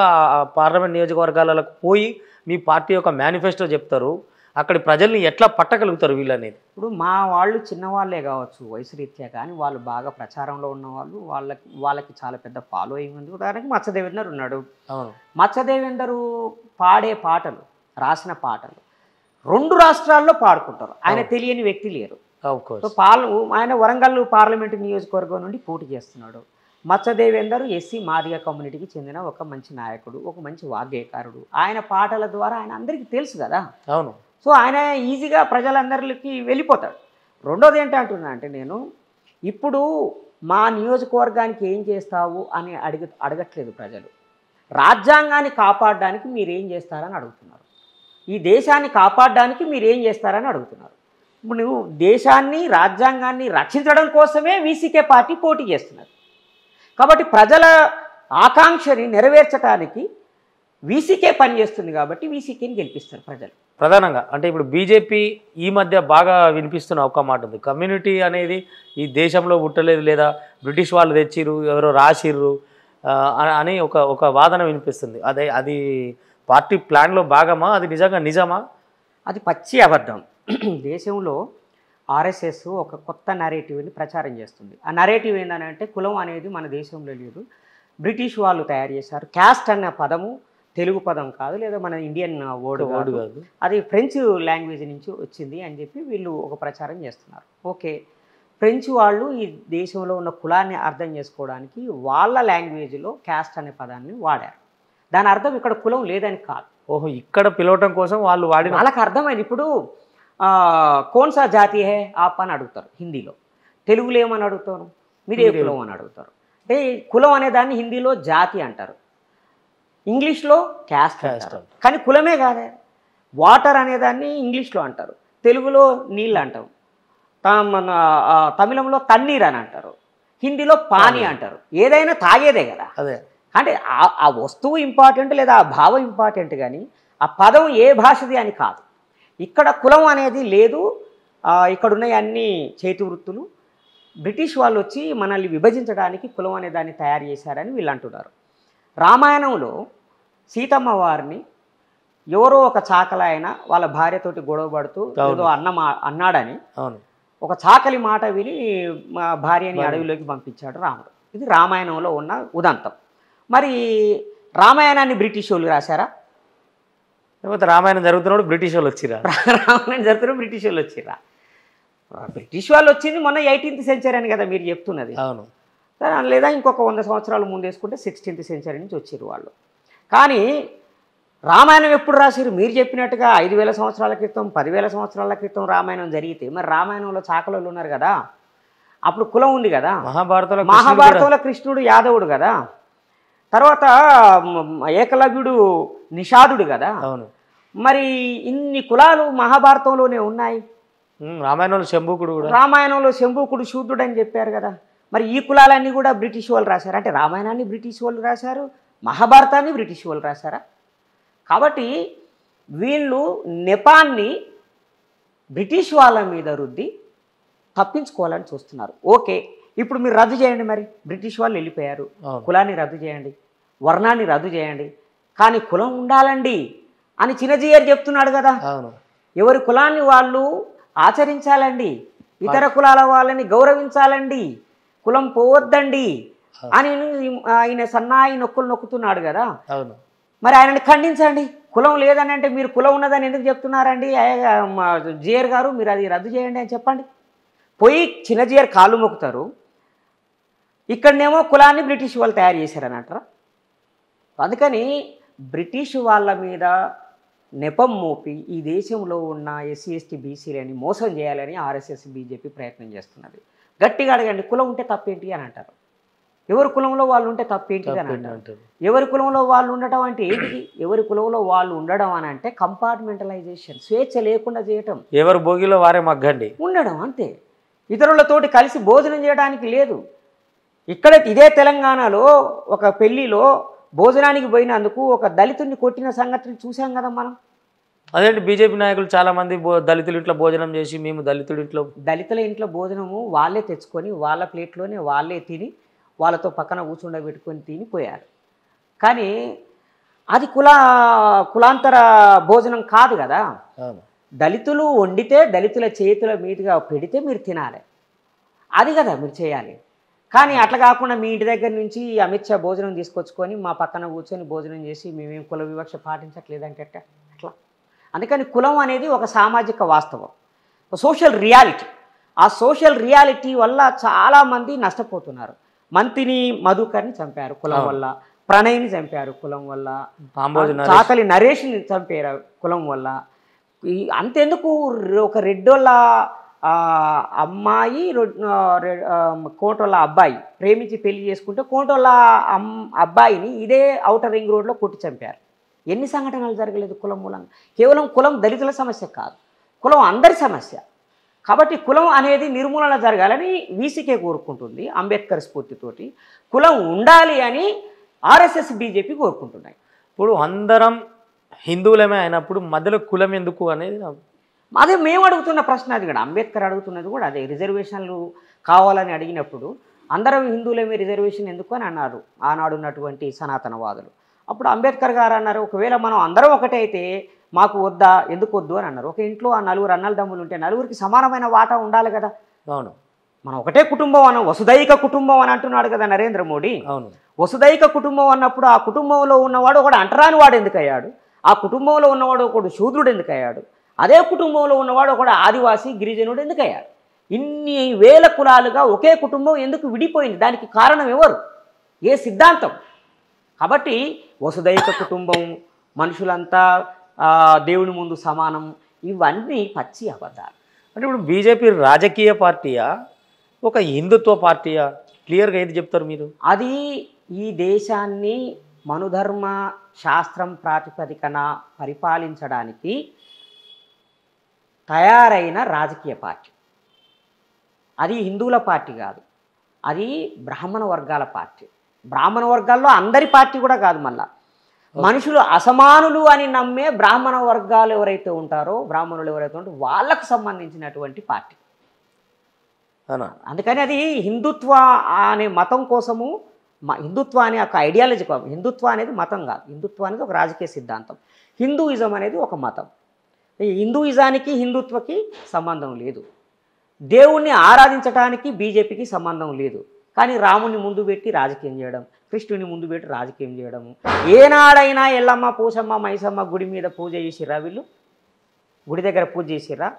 పార్లమెంట్ నియోజకవర్గాలకు పోయి మీ పార్టీ యొక్క మేనిఫెస్టో చెప్తారు, అక్కడి ప్రజల్ని ఎట్లా పట్టగలుగుతారు వీళ్ళనేది?
ఇప్పుడు మా వాళ్ళు చిన్నవాళ్ళే కావచ్చు వయసు రీత్యా, కానీ వాళ్ళు బాగా ప్రచారంలో ఉన్నవాళ్ళు, వాళ్ళకి చాలా పెద్ద ఫాలోయింగ్ ఉంది. ఉదాహరణకి మత్స్యదేవేందర్ ఉన్నాడు.
అవును,
మత్స్యదేవేందరు పాడే పాటలు, రాసిన పాటలు 2 రాష్ట్రాల్లో పాడుకుంటారు. ఆయన తెలియని వ్యక్తి లేరు. సో ఆయన వరంగల్ పార్లమెంటు నియోజకవర్గం నుండి పోటీ చేస్తున్నాడు. మత్స్యదేవేందర్ ఎస్సీ మాదిగ కమ్యూనిటీకి చెందిన ఒక మంచి నాయకుడు, ఒక మంచి వాగ్గేయకారుడు. ఆయన పాటల ద్వారా ఆయన అందరికీ తెలుసు కదా.
అవును.
సో ఆయన ఈజీగా ప్రజలందరికీ వెళ్ళిపోతాడు. రెండోది ఏంటి అంటున్నా అంటే, నేను ఇప్పుడు మా నియోజకవర్గానికి ఏం చేస్తావు అని అడగట్లేదు ప్రజలు. రాజ్యాంగాన్ని కాపాడడానికి మీరేం చేస్తారని అడుగుతున్నారు, ఈ దేశాన్ని కాపాడడానికి మీరేం చేస్తారని అడుగుతున్నారు. ఇప్పుడు నువ్వు దేశాన్ని రాజ్యాంగాన్ని రక్షించడం కోసమే వీసీకే పార్టీ పోటీ చేస్తున్నారు. కాబట్టి ప్రజల ఆకాంక్షని నెరవేర్చడానికి వీసీకే పనిచేస్తుంది, కాబట్టి వీసీకేని గెలిపిస్తారు ప్రజలు
ప్రధానంగా. అంటే ఇప్పుడు బీజేపీ ఈ మధ్య బాగా వినిపిస్తున్న ఒక మాట ఉంది, కమ్యూనిటీ అనేది ఈ దేశంలో పుట్టలేదు, లేదా బ్రిటిష్ వాళ్ళు తెచ్చిర్రు, ఎవరో రాసిర్రు అని ఒక వాదన వినిపిస్తుంది. అది పార్టీ ప్లాన్లో భాగమా, అది నిజమా?
అది పచ్చి అబద్ధం. దేశంలో ఆర్ఎస్ఎస్ ఒక కొత్త నరేటివ్ని ప్రచారం చేస్తుంది. ఆ నరేటివ్ ఏంటంటే, కులం అనేది మన దేశంలో లేదు, బ్రిటిష్ వాళ్ళు తయారు చేశారు. క్యాస్ట్ అన్న పదము తెలుగు పదం కాదు, లేదా మన ఇండియన్ వర్డ్ కాదు, అది ఫ్రెంచ్ లాంగ్వేజ్ నుంచి వచ్చింది అని చెప్పి వీళ్ళు ఒక ప్రచారం చేస్తున్నారు. ఓకే, ఫ్రెంచ్ వాళ్ళు ఈ దేశంలో ఉన్న కులాన్ని అర్థం చేసుకోవడానికి వాళ్ళ లాంగ్వేజ్లో క్యాస్ట్ అనే పదాన్ని వాడారు. దాని అర్థం ఇక్కడ కులం లేదని కాదు.
ఓహో, ఇక్కడ పిలవటం కోసం వాళ్ళు వాడిన,
వాళ్ళకి అర్థమైంది. ఇప్పుడు కోన్సా జాతి హే ఆప్ అని అడుగుతారు హిందీలో, తెలుగులో ఏమని అడుగుతారు, మీరే కులం అని అడుగుతారు. అంటే కులం అనే దాన్ని హిందీలో జాతి అంటారు, ఇంగ్లీష్లో క్యాస్ట్ అంటారు. కానీ కులమే కాదే. వాటర్ అనేదాన్ని ఇంగ్లీష్లో అంటారు, తెలుగులో నీళ్ళు అంటారు, మన తమిళంలో తన్నీర్ అని అంటారు, హిందీలో పానీ అంటారు. ఏదైనా తాగేదే కదా.
అదే
అంటే ఆ వస్తువు ఇంపార్టెంట్, లేదా ఆ భావం ఇంపార్టెంట్, కానీ ఆ పదం ఏ భాషది అని కాదు. ఇక్కడ కులం అనేది లేదు. ఇక్కడ ఉన్నాయి అన్ని చేతి వృత్తులు. బ్రిటిష్ వాళ్ళు వచ్చి మనల్ని విభజించడానికి కులం అనే దాన్ని తయారు చేశారని వీళ్ళు అంటున్నారు. రామాయణంలో సీతమ్మ వారిని ఎవరో ఒక చాకలాయన వాళ్ళ భార్యతోటి గొడవ పడుతూ ఏదో అన్నాడని ఒక చాకలి మాట విని మా భార్యని అడవిలోకి పంపించాడు రాముడు. ఇది రామాయణంలో ఉన్న ఉదంతం. మరి రామాయణాన్ని బ్రిటిష్ వాళ్ళు రాశారా?
లేకపోతే రామాయణం జరుగుతున్నప్పుడు బ్రిటిష్ వాళ్ళు వచ్చిరా?
రామాయణం జరుగుతున్నప్పుడు బ్రిటిష్ వాళ్ళు వచ్చిరా? బ్రిటిష్ వాళ్ళు వచ్చింది మొన్న 18th సెంచరీ అని కదా మీరు చెప్తున్నది.
అవును.
లేదా ఇంకొక 100 సంవత్సరాలు ముందేసుకుంటే 16th సెంచరీ నుంచి వచ్చిరు వాళ్ళు. కానీ రామాయణం ఎప్పుడు రాశారు? మీరు చెప్పినట్టుగా 5000 సంవత్సరాల క్రితం, 10,000 సంవత్సరాల క్రితం రామాయణం జరిగితే మరి రామాయణంలో చాకలోళ్ళు ఉన్నారు కదా, అప్పుడు కులం ఉంది కదా. మహాభారతంలో కృష్ణుడు యాదవుడు కదా, తర్వాత ఏకలవ్యుడు నిషాదుడు కదా.
అవును.
మరి ఇన్ని కులాలు మహాభారతంలోనే ఉన్నాయి.
రామాయణంలో శంభూకుడు కూడా,
రామాయణంలో శంభూకుడు శూద్రుడు అని చెప్పారు కదా. మరి ఈ కులాలన్నీ కూడా బ్రిటిష్ వాళ్ళు రాశారు. అంటే రామాయణాన్ని బ్రిటిష్ వాళ్ళు రాశారు, మహాభారతాన్ని బ్రిటిష్ వాళ్ళు రాశారా? కాబట్టి వీళ్ళు నెపాన్ని బ్రిటిష్ వాళ్ళ మీద రుద్ది తప్పించుకోవాలని చూస్తున్నారు. ఓకే, ఇప్పుడు మీరు రద్దు చేయండి. మరి బ్రిటిష్ వాళ్ళు వెళ్ళిపోయారు, కులాన్ని రద్దు చేయండి, వర్ణాన్ని రద్దు చేయండి, కానీ కులం ఉండాలండి అని చిన్నజీయర్ చెప్తున్నాడు కదా. ఎవరి కులాన్ని వాళ్ళు ఆచరించాలండి, ఇతర కులాల వాళ్ళని గౌరవించాలండి, కులం పోవద్దండి అని ఆయన సన్నాయి నొక్కులు నొక్కుతున్నాడు కదా.
అవును,
మరి ఆయనని ఖండించండి. కులం లేదని అంటే మీరు కులం ఉన్నదని ఎందుకు చెప్తున్నారండి జిఆర్ గారు, మీరు అది రద్దు చేయండి అని చెప్పండి. పోయి చిన్న జిఆర్ కాళ్ళు మొక్కుతారు, ఇక్కడనేమో కులాన్ని బ్రిటిష్ వాళ్ళు తయారు చేశారని అంటారా? అందుకని బ్రిటిష్ వాళ్ళ మీద నెపం మోపి ఈ దేశంలో ఉన్న ఎస్సీ ఎస్టీ బీసీలని మోసం చేయాలని ఆర్ఎస్ఎస్ బీజేపీ ప్రయత్నం చేస్తున్నది. గట్టిగా అడగండి, కులం ఉంటే తప్పేంటి అని అంటారు. ఎవరి కులంలో వాళ్ళు ఉంటే తప్పేంటి అని అంటారు. ఎవరి కులంలో వాళ్ళు ఉండటం అంటే ఏంటిది? ఎవరి కులంలో వాళ్ళు ఉండడం అని అంటే కంపార్ట్మెంటలైజేషన్, స్వేచ్ఛ లేకుండా చేయటం,
ఎవరు భోగిలో వారే మగ్గండి
ఉండడం అంతే. ఇతరులతోటి కలిసి భోజనం చేయడానికి లేదు. ఇక్కడ ఇదే తెలంగాణలో ఒక పెళ్లిలో భోజనానికి పోయినందుకు ఒక దళితుడిని కొట్టిన సంగతిని చూసాం కదా మనం.
అదేంటి బీజేపీ నాయకులు చాలా మంది దళితుల ఇంట్లో భోజనం చేసి మేము
దళితుల ఇంట్లో భోజనము వాళ్ళే తెచ్చుకొని వాళ్ళ ప్లేట్లోనే వాళ్ళే తిని వాళ్ళతో పక్కన కూర్చుండబెట్టుకొని తిని పోయారు. కానీ అది కులాంతర భోజనం కాదు కదా. దళితులు వండితే దళితుల చేతుల మీదుగా పెడితే మీరు తినాలి, అది కదా మీరు చేయాలి. కానీ అట్లా కాకుండా మీ ఇంటి దగ్గర నుంచి అమిత్ షా భోజనం తీసుకొచ్చుకొని మా పక్కన కూర్చొని భోజనం చేసి మేమేం కుల వివక్ష పాటించట్లేదంటే అట్లా. అందుకని కులం అనేది ఒక సామాజిక వాస్తవం, సోషల్ రియాలిటీ. ఆ సోషల్ రియాలిటీ వల్ల చాలామంది నష్టపోతున్నారు. మంత్రిని మధుకర్ని చంపారు కులం వల్ల, ప్రణయ్ని చంపారు కులం వల్ల, చాకలి నరేష్ని చంపారు కులం వల్ల. అంతెందుకు ఒక రెడ్డోళ్ళ అమ్మాయి కోటోళ్ళ అబ్బాయి ప్రేమించి పెళ్లి చేసుకుంటే కోటోళ్ళ అబ్బాయిని ఇదే ఔటర్ రింగ్ రోడ్లో కొట్టి చంపారు. ఎన్ని సంఘటనలు జరగలేదు కులం మూలంగా? కేవలం కులం దళితుల సమస్య కాదు, కులం అందరి సమస్య. కాబట్టి కులం అనేది నిర్మూలన జరగాలని వీసీకే కోరుకుంటుంది అంబేద్కర్ స్ఫూర్తితోటి. కులం ఉండాలి అని ఆర్ఎస్ఎస్ బీజేపీ కోరుకుంటున్నాయి.
ఇప్పుడు అందరం హిందువులమే అయినప్పుడు మధ్యలో కులం ఎందుకు అనేది
అదే మేము అడుగుతున్న ప్రశ్న. అది కూడా అంబేద్కర్ అడుగుతున్నది కూడా అదే. రిజర్వేషన్లు కావాలని అడిగినప్పుడు అందరం హిందువులమే రిజర్వేషన్ ఎందుకు అని అన్నారు ఆనాడు ఉన్నటువంటి సనాతనవాదులు. అప్పుడు అంబేద్కర్ గారు అన్నారు, ఒకవేళ మనం అందరం ఒకటే అయితే మాకు వద్దా, ఎందుకు వద్దు అని అన్నారు. ఒక ఇంట్లో ఆ నలుగురు అన్నదమ్ములు ఉంటే నలుగురికి సమానమైన వాటా ఉండాలి కదా.
అవును,
మనం ఒకటే కుటుంబం అన్న వసుదైక కుటుంబం అని అంటున్నాడు కదా నరేంద్ర మోడీ.
అవును,
వసుదైక కుటుంబం అన్నప్పుడు ఆ కుటుంబంలో ఉన్నవాడు ఒకడు అంటరాని వాడు ఎందుకు అయ్యాడు? ఆ కుటుంబంలో ఉన్నవాడు ఒకడు శూద్రుడు ఎందుకు అయ్యాడు? అదే కుటుంబంలో ఉన్నవాడు ఒకడు ఆదివాసి గిరిజనుడు ఎందుకు అయ్యాడు? ఇన్ని వేల కులాలుగా ఒకే కుటుంబం ఎందుకు విడిపోయింది? దానికి కారణం ఎవరు? ఏ సిద్ధాంతం? కాబట్టి వసుదైక కుటుంబం, మనుషులంతా దేవుని ముందు సమానం, ఇవన్నీ పచ్చి అబద్ధాలు.
అంటే ఇప్పుడు బీజేపీ రాజకీయ పార్టీయా ఒక హిందుత్వ పార్టీయా? క్లియర్గా ఏది చెప్తారు మీరు?
అది ఈ దేశాన్ని మనుధర్మ శాస్త్రం ప్రాతిపదికన పరిపాలించడానికి తయారైన రాజకీయ పార్టీ. అది హిందువుల పార్టీ కాదు, అది బ్రాహ్మణ వర్గాల పార్టీ. బ్రాహ్మణ వర్గాల్లో అందరి పార్టీ కూడా కాదు, మళ్ళా మనుషులు అసమానులు అని నమ్మే బ్రాహ్మణ వర్గాలు ఎవరైతే ఉంటారో, బ్రాహ్మణులు ఎవరైతే ఉంటారో వాళ్ళకు సంబంధించినటువంటి పార్టీ. అందుకని అది హిందుత్వ అనే మతం కోసము, హిందుత్వ అనే ఒక ఐడియాలజీ. హిందుత్వ అనేది మతం కాదు, హిందుత్వ అనేది ఒక రాజకీయ సిద్ధాంతం. హిందూయిజం అనేది ఒక మతం. హిందూయిజానికి హిందుత్వకి సంబంధం లేదు. దేవుణ్ణి ఆరాధించడానికి బీజేపీకి సంబంధం లేదు. కానీ రాముని ముందు పెట్టి రాజకీయం చేయడం, కృష్ణుని ముందు పెట్టి రాజకీయం చేయడము. ఏనాడైనా ఎల్లమ్మ, పూసమ్మ, మైసమ్మ గుడి మీద పూజ చేసిర్రా? వీళ్ళు గుడి దగ్గర పూజ చేసిర్రా?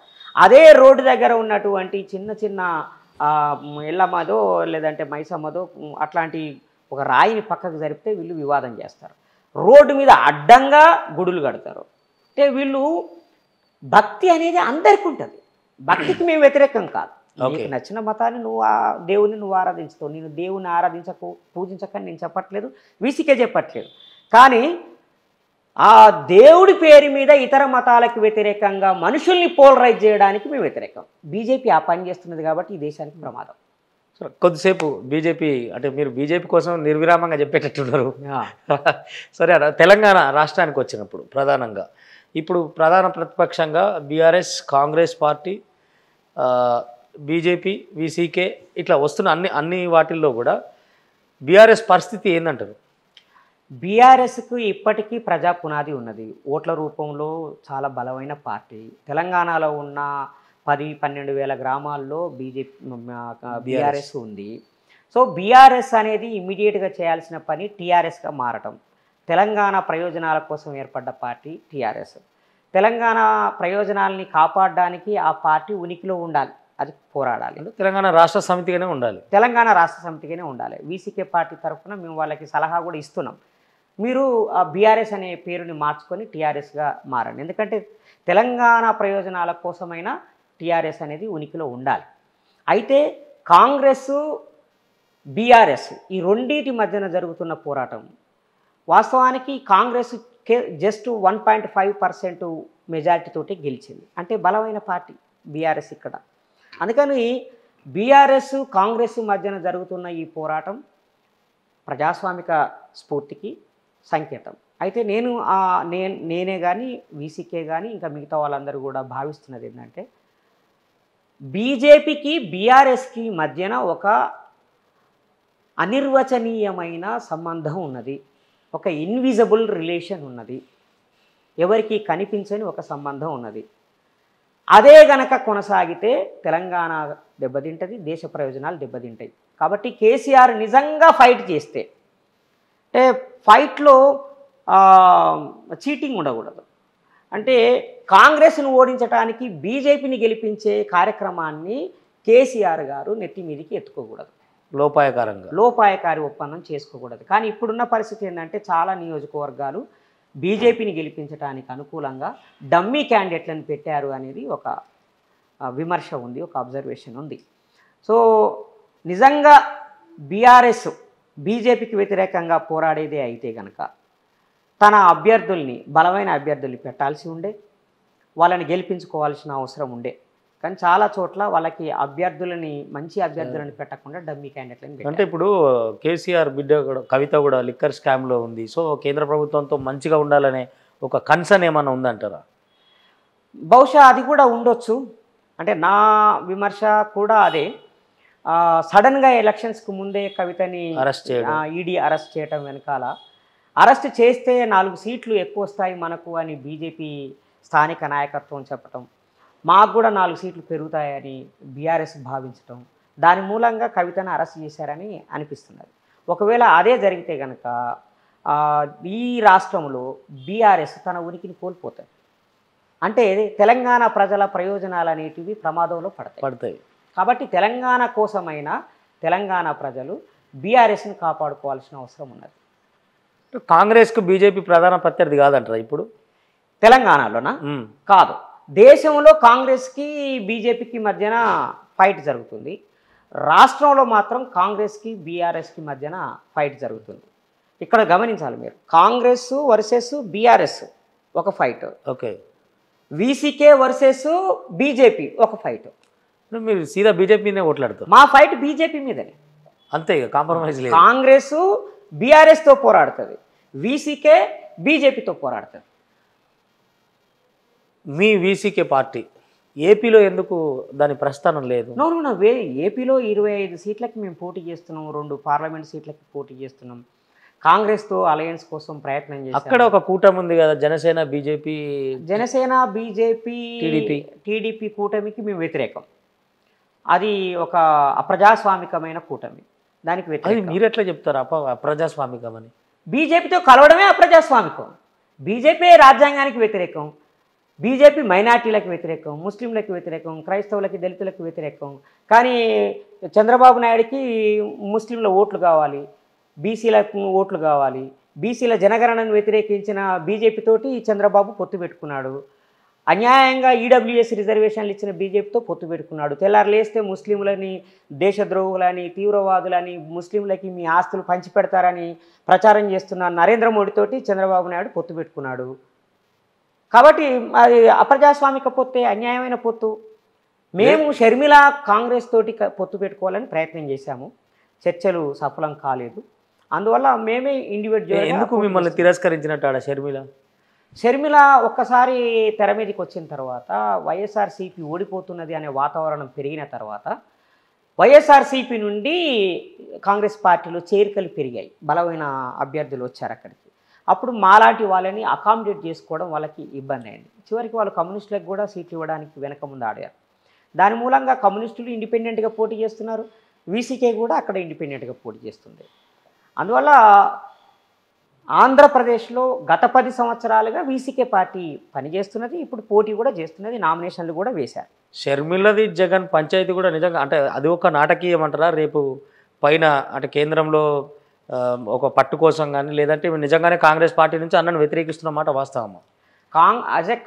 అదే రోడ్డు దగ్గర ఉన్నటువంటి చిన్న చిన్న ఎల్లమ్మదో లేదంటే మైసమ్మదో అట్లాంటి ఒక రాయిని పక్కకు జరిపితే వీళ్ళు వివాదం చేస్తారు. రోడ్డు మీద అడ్డంగా గుడులు కడతారు. అంటే వీళ్ళు భక్తి అనేది అందరికీ ఉంటుంది. భక్తికి మేము వ్యతిరేకం కాదు. నీకు నచ్చిన మతాన్ని నువ్వు దేవుని నువ్వు ఆరాధించుతావు. నేను దేవుని ఆరాధించకు పూజించకని నేను చెప్పట్లేదు, వీసీకే చెప్పట్లేదు. కానీ ఆ దేవుడి పేరు మీద ఇతర మతాలకు వ్యతిరేకంగా మనుషుల్ని పోలరైజ్ చేయడానికి మేము వ్యతిరేకం. బీజేపీ ఆ పని చేస్తున్నది కాబట్టి ఈ దేశానికి ప్రమాదం.
కొద్దిసేపు బీజేపీ అంటే మీరు బీజేపీ కోసం నిర్విరామంగా చెప్పేటట్టున్నారు. సరే, తెలంగాణ రాష్ట్రానికి వచ్చినప్పుడు ప్రధానంగా ఇప్పుడు ప్రధాన ప్రతిపక్షంగా BRS, Congress party, BJP, VCK ఇట్లా వస్తున్న అన్ని వాటిల్లో కూడా బీఆర్ఎస్ పరిస్థితి ఏందంటారు?
బీఆర్ఎస్కు ఇప్పటికీ ప్రజా పునాది ఉన్నది. ఓట్ల రూపంలో చాలా బలమైన పార్టీ. తెలంగాణలో ఉన్న 10-12 వేల గ్రామాల్లో బీఆర్ఎస్ ఉంది. సో బీఆర్ఎస్ అనేది ఇమ్మీడియట్గా చేయాల్సిన పని టీఆర్ఎస్గా మారటం. తెలంగాణ ప్రయోజనాల కోసం ఏర్పడ్డ పార్టీ టీఆర్ఎస్. తెలంగాణ ప్రయోజనాలని కాపాడడానికి ఆ పార్టీ ఉనికిలో ఉండాలి, అది పోరాడాలి.
తెలంగాణ రాష్ట్ర సమితిగానే ఉండాలి,
తెలంగాణ రాష్ట్ర సమితిగానే ఉండాలి. వీసీకే పార్టీ తరఫున మేము వాళ్ళకి సలహా కూడా ఇస్తున్నాం, మీరు ఆ బీఆర్ఎస్ అనే పేరుని మార్చుకొని టీఆర్ఎస్గా మారండి. ఎందుకంటే తెలంగాణ ప్రయోజనాల కోసమైనా టీఆర్ఎస్ అనేది ఉనికిలో ఉండాలి. అయితే కాంగ్రెస్ బీఆర్ఎస్ ఈ రెండింటి మధ్యన జరుగుతున్న పోరాటం వాస్తవానికి కాంగ్రెస్ జస్ట్ 1.5% మెజారిటీతోటి గెలిచింది. అంటే బలమైన పార్టీ బీఆర్ఎస్ ఇక్కడ. అందుకని బీఆర్ఎస్ కాంగ్రెస్ మధ్యన జరుగుతున్న ఈ పోరాటం ప్రజాస్వామిక స్ఫూర్తికి సంకేతం. అయితే నేనే కానీ వీసీకే కానీ ఇంకా మిగతా వాళ్ళందరూ కూడా భావిస్తున్నది ఏంటంటే బీజేపీకి బీఆర్ఎస్కి మధ్యన ఒక అనిర్వచనీయమైన సంబంధం ఉన్నది, ఒక ఇన్విజిబుల్ రిలేషన్ ఉన్నది, ఎవరికి కనిపించని ఒక సంబంధం ఉన్నది. అదే గనక కొనసాగితే తెలంగాణ దెబ్బతింటుంది, దేశ ప్రయోజనాలు దెబ్బతింటాయి. కాబట్టి కేసీఆర్ నిజంగా ఫైట్ చేస్తే, అంటే ఫైట్లో చీటింగ్ ఉండకూడదు, అంటే కాంగ్రెస్ను ఓడించడానికి బీజేపీని గెలిపించే కార్యక్రమాన్ని కేసీఆర్ గారు నెత్తి మీదికి ఎత్తుకోకూడదు, లోపాయకారి ఒప్పందం చేసుకోకూడదు. కానీ ఇప్పుడున్న పరిస్థితి ఏంటంటే చాలా నియోజకవర్గాలు బీజేపీని గెలిపించడానికి అనుకూలంగా డమ్మీ క్యాండిడేట్లను పెట్టారు అనేది ఒక విమర్శ ఉంది, ఒక అబ్జర్వేషన్ ఉంది. సో నిజంగా బీఆర్ఎస్ బీజేపీకి వ్యతిరేకంగా పోరాడేదే అయితే కనుక తన అభ్యర్థుల్ని, బలమైన అభ్యర్థుల్ని పెట్టాల్సి ఉండే, వాళ్ళని గెలిపించుకోవాల్సిన అవసరం ఉండే. కానీ చాలా చోట్ల వాళ్ళకి మంచి అభ్యర్థులను పెట్టకుండా డమ్మీ క్యాండిడేట్లను.
అంటే ఇప్పుడు కేసీఆర్ బిడ్డ కూడా కవిత కూడా లిక్కర్ స్కామ్లో ఉంది. సో కేంద్ర ప్రభుత్వంతో మంచిగా ఉండాలనే ఒక కన్సర్న్ ఏమైనా ఉందంటారా?
బహుశా అది కూడా ఉండొచ్చు. అంటే నా విమర్శ కూడా అదే. సడన్గా ఎలక్షన్స్కి ముందే కవితని ఈడీ అరెస్ట్ చేయటం వెనకాల, అరెస్ట్ చేస్తే 4 సీట్లు ఎక్కువ వస్తాయి మనకు అని బీజేపీ స్థానిక నాయకత్వం చెప్పటం, మాకు కూడా 4 సీట్లు పెరుగుతాయని బీఆర్ఎస్ భావించటం, దాని మూలంగా కవితను అరెస్ట్ చేశారని అనిపిస్తున్నది. ఒకవేళ అదే జరిగితే కనుక ఈ రాష్ట్రంలో బీఆర్ఎస్ తన ఉనికిని కోల్పోతుంది. అంటే తెలంగాణ ప్రజల ప్రయోజనాలు అనేటివి ప్రమాదంలో పడతాయి. కాబట్టి తెలంగాణ కోసమైనా తెలంగాణ ప్రజలు బీఆర్ఎస్ని కాపాడుకోవాల్సిన అవసరం ఉన్నది.
కాంగ్రెస్కు బీజేపీ ప్రధాన ప్రత్యర్థి కాదంటారా ఇప్పుడు
తెలంగాణలోనా? కాదు, దేశంలో కాంగ్రెస్కి బీజేపీకి మధ్యన ఫైట్ జరుగుతుంది. రాష్ట్రంలో మాత్రం కాంగ్రెస్కి బీఆర్ఎస్కి మధ్యన ఫైట్ జరుగుతుంది. ఇక్కడ గమనించాలి మీరు, కాంగ్రెస్ వర్సెస్ బీఆర్ఎస్ ఒక fight,
okay,
VCK versus BJP ఒక ఫైట్.
మీరు సీదా బీజేపీనే ఓట్లాడుతారు?
మా ఫైట్ బీజేపీ మీదనే,
అంతే, కాంప్రమైజ్ లేదు.
కాంగ్రెస్ బీఆర్ఎస్తో పోరాడుతుంది, వీసీకే బీజేపీతో పోరాడుతుంది.
మీ వీసీకే పార్టీ ఏపీలో ఎందుకు దాని ప్రస్థానం లేదు?
ఏపీలో 25 సీట్లకి మేము పోటీ చేస్తున్నాం, 2 పార్లమెంట్ సీట్లకి పోటీ చేస్తున్నాం. కాంగ్రెస్తో అలయన్స్ కోసం ప్రయత్నం చేస్తాం.
అక్కడ ఒక కూటమి ఉంది కదా, జనసేన బీజేపీ
టీడీపీ కూటమికి మేము వ్యతిరేకం. అది ఒక అప్రజాస్వామికమైన కూటమి, దానికి వ్యతిరేకం.
మీరు ఎట్లా చెప్తారు అప్రజాస్వామికం అని?
బీజేపీతో కలవడమే అప్రజాస్వామికం. బీజేపీ రాజ్యాంగానికి వ్యతిరేకం, బీజేపీ మైనార్టీలకు వ్యతిరేకం, ముస్లింలకు వ్యతిరేకం, క్రైస్తవులకి, దళితులకు వ్యతిరేకం. కానీ చంద్రబాబు నాయుడికి ముస్లింల ఓట్లు కావాలి, బీసీలకు ఓట్లు కావాలి. బీసీల జనగణనను వ్యతిరేకించిన బీజేపీతోటి చంద్రబాబు పొత్తు పెట్టుకున్నాడు. అన్యాయంగా ఈడబ్ల్యూఎస్ రిజర్వేషన్లు ఇచ్చిన బీజేపీతో పొత్తు పెట్టుకున్నాడు. తెల్లారులేస్తే ముస్లింలని దేశద్రోహులని, తీవ్రవాదులని, ముస్లింలకి మీ ఆస్తులు పంచిపెడతారని ప్రచారం చేస్తున్న నరేంద్ర మోడీతోటి చంద్రబాబు నాయుడు పొత్తు పెట్టుకున్నాడు. కాబట్టి అది అప్రజాస్వామిక పొత్తే, అన్యాయమైన పొత్తు. మేము షర్మిల కాంగ్రెస్ తోటి పొత్తు పెట్టుకోవాలని ప్రయత్నం చేశాము, చర్చలు సఫలం కాలేదు. అందువల్ల మేమే ఇండివిజువల్.
ఎందుకు మిమ్మల్ని తిరస్కరించినట్టు
షర్మిల ఒక్కసారి తెర మీదకి వచ్చిన తర్వాత, వైఎస్ఆర్సీపీ ఓడిపోతున్నది అనే వాతావరణం పెరిగిన తర్వాత వైఎస్ఆర్సీపీ నుండి కాంగ్రెస్ పార్టీలో చేరికలు పెరిగాయి, బలమైన అభ్యర్థులు వచ్చారు అక్కడికి. అప్పుడు మాలాంటి వాళ్ళని అకామిడేట్ చేసుకోవడం వాళ్ళకి ఇబ్బంది అయింది. చివరికి వాళ్ళు కమ్యూనిస్టులకు కూడా సీట్లు ఇవ్వడానికి వెనక ముందు ఆడారు. దాని మూలంగా కమ్యూనిస్టులు ఇండిపెండెంట్గా పోటీ చేస్తున్నారు, వీసీకే కూడా అక్కడ ఇండిపెండెంట్గా పోటీ చేస్తుంది. అందువల్ల ఆంధ్రప్రదేశ్లో గత 10 సంవత్సరాలుగా వీసీకే పార్టీ పనిచేస్తున్నది. ఇప్పుడు పోటీ కూడా చేస్తున్నది, నామినేషన్లు కూడా వేశారు.
షర్మిలది జగన్ పంచాయతీ కూడా నిజంగా అంటే అది ఒక నాటకీయం అంటారా? రేపు పైన అంటే కేంద్రంలో ఒక పట్టు కోసం కానీ లేదంటే నిజంగానే కాంగ్రెస్ పార్టీ నుంచి అన్నను వ్యతిరేకిస్తున్న మాట వాస్తవమా?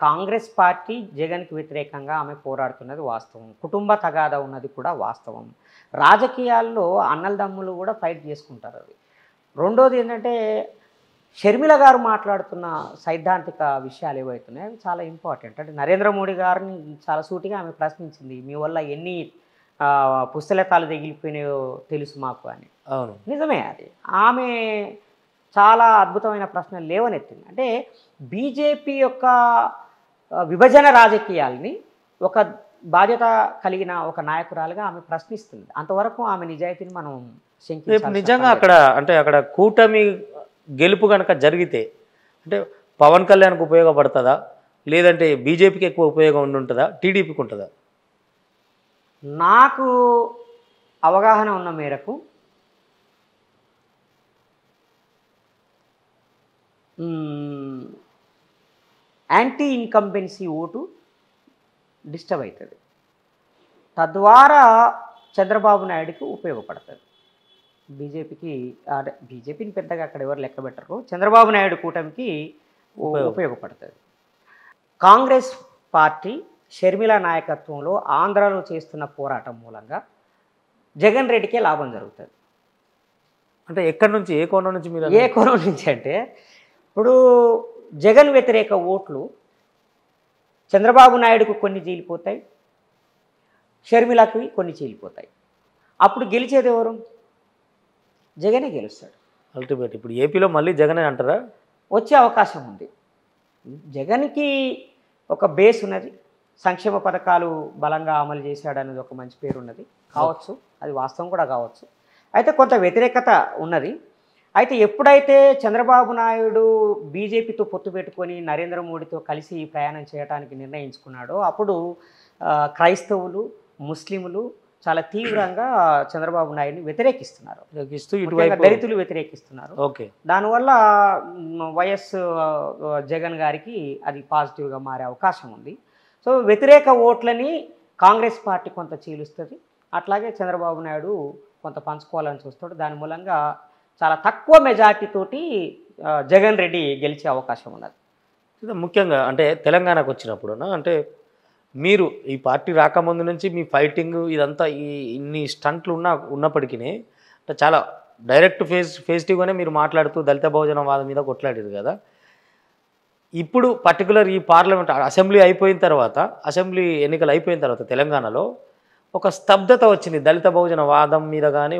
కాంగ్రెస్ పార్టీ జగన్కి వ్యతిరేకంగా ఆమె పోరాడుతున్నది వాస్తవం. కుటుంబ తగాదా ఉన్నది కూడా వాస్తవం. రాజకీయాల్లో అన్నలదమ్ములు కూడా ఫైట్ చేసుకుంటారు. అది రెండోది ఏంటంటే షర్మిల గారు మాట్లాడుతున్న సైద్ధాంతిక విషయాలు ఏవైతున్నాయి అవి చాలా ఇంపార్టెంట్. అంటే నరేంద్ర మోడీ గారిని చాలా సూటిగా ఆమె ప్రశ్నించింది, మీ వల్ల ఎన్ని పుస్తలతాలు తగిలిపోయినాయో తెలుసు మాకు అని.
అవును,
నిజమే. అది ఆమె చాలా అద్భుతమైన ప్రశ్నలు లేవనెత్తింది. అంటే బీజేపీ యొక్క విభజన రాజకీయాల్ని ఒక బాధ్యత కలిగిన ఒక నాయకురాలుగా ఆమె ప్రశ్నిస్తుంది. అంతవరకు ఆమె నిజాయితీని మనం
నిజంగా అక్కడ కూటమి గెలుపు కనుక జరిగితే అంటే పవన్ కళ్యాణ్కి ఉపయోగపడుతుందా, లేదంటే బీజేపీకి ఎక్కువ ఉపయోగం ఉంటుందా, టీడీపీకి ఉంటుందా?
నాకు అవగాహన ఉన్న మేరకు యాంటీ ఇన్కంబెన్సీ ఓటు డిస్టర్బ్ అవుతుంది. తద్వారా చంద్రబాబు నాయుడుకి ఉపయోగపడుతుంది. బీజేపీని పెద్దగా అక్కడ ఎవరు లెక్క పెట్టరు, చంద్రబాబు నాయుడు కూటమికి ఉపయోగపడుతుంది. కాంగ్రెస్ పార్టీ షర్మిల నాయకత్వంలో ఆంధ్రాలో చేస్తున్న పోరాటం మూలంగా జగన్ రెడ్డికే లాభం జరుగుతుంది.
అంటే ఎక్కడి నుంచి, ఏ కోణం నుంచి? మీరు
ఏ కోణం నుంచి అంటే ఇప్పుడు జగన్ వ్యతిరేక ఓట్లు చంద్రబాబు నాయుడుకు కొన్ని చీలిపోతాయి, షర్మిలకి కొన్ని చీలిపోతాయి. అప్పుడు గెలిచేది ఎవరు? జగనే గెలుస్తాడు
అల్టిమేట్. ఇప్పుడు ఏపీలో మళ్ళీ జగనే అంటారా?
వచ్చే అవకాశం ఉంది. జగన్కి ఒక బేస్ ఉన్నది, సంక్షేమ పథకాలు బలంగా అమలు చేశాడు అనేది ఒక మంచి పేరు ఉన్నది కావచ్చు, అది వాస్తవం కూడా కావచ్చు. అయితే కొంత వ్యతిరేకత ఉన్నది. అయితే ఎప్పుడైతే చంద్రబాబు నాయుడు బీజేపీతో పొత్తు పెట్టుకొని నరేంద్ర మోడీతో కలిసి ప్రయాణం చేయడానికి నిర్ణయించుకున్నాడో అప్పుడు క్రైస్తవులు, ముస్లింలు చాలా తీవ్రంగా చంద్రబాబు నాయుడిని వ్యతిరేకిస్తున్నారు, దళితులు వ్యతిరేకిస్తున్నారు.
ఓకే,
దానివల్ల వైఎస్ జగన్ గారికి అది పాజిటివ్గా మారే అవకాశం ఉంది. సో వ్యతిరేక ఓట్లని కాంగ్రెస్ పార్టీ కొంత చీలుస్తుంది, అట్లాగే చంద్రబాబు నాయుడు కొంత పంచుకోవాలని చూస్తాడు. దాని మూలంగా చాలా తక్కువ మెజార్టీతోటి జగన్ రెడ్డి గెలిచే అవకాశం ఉన్నది.
ముఖ్యంగా అంటే తెలంగాణకు వచ్చినప్పుడు అంటే మీరు ఈ పార్టీ రాకముందు నుంచి మీ ఫైటింగ్ ఇదంతా ఇన్ని స్టంట్లు ఉన్నప్పటికీ అంటే చాలా డైరెక్ట్ ఫేస్టివ్గానే మీరు మాట్లాడుతూ దళిత బహుజనవాదం మీద కొట్లాడారు కదా. ఇప్పుడు పర్టికులర్ ఈ పార్లమెంట్ అసెంబ్లీ అయిపోయిన తర్వాత, అసెంబ్లీ ఎన్నికలు అయిపోయిన తర్వాత తెలంగాణలో ఒక స్తబ్దత వచ్చింది దళిత బహుజన వాదం మీద కానీ,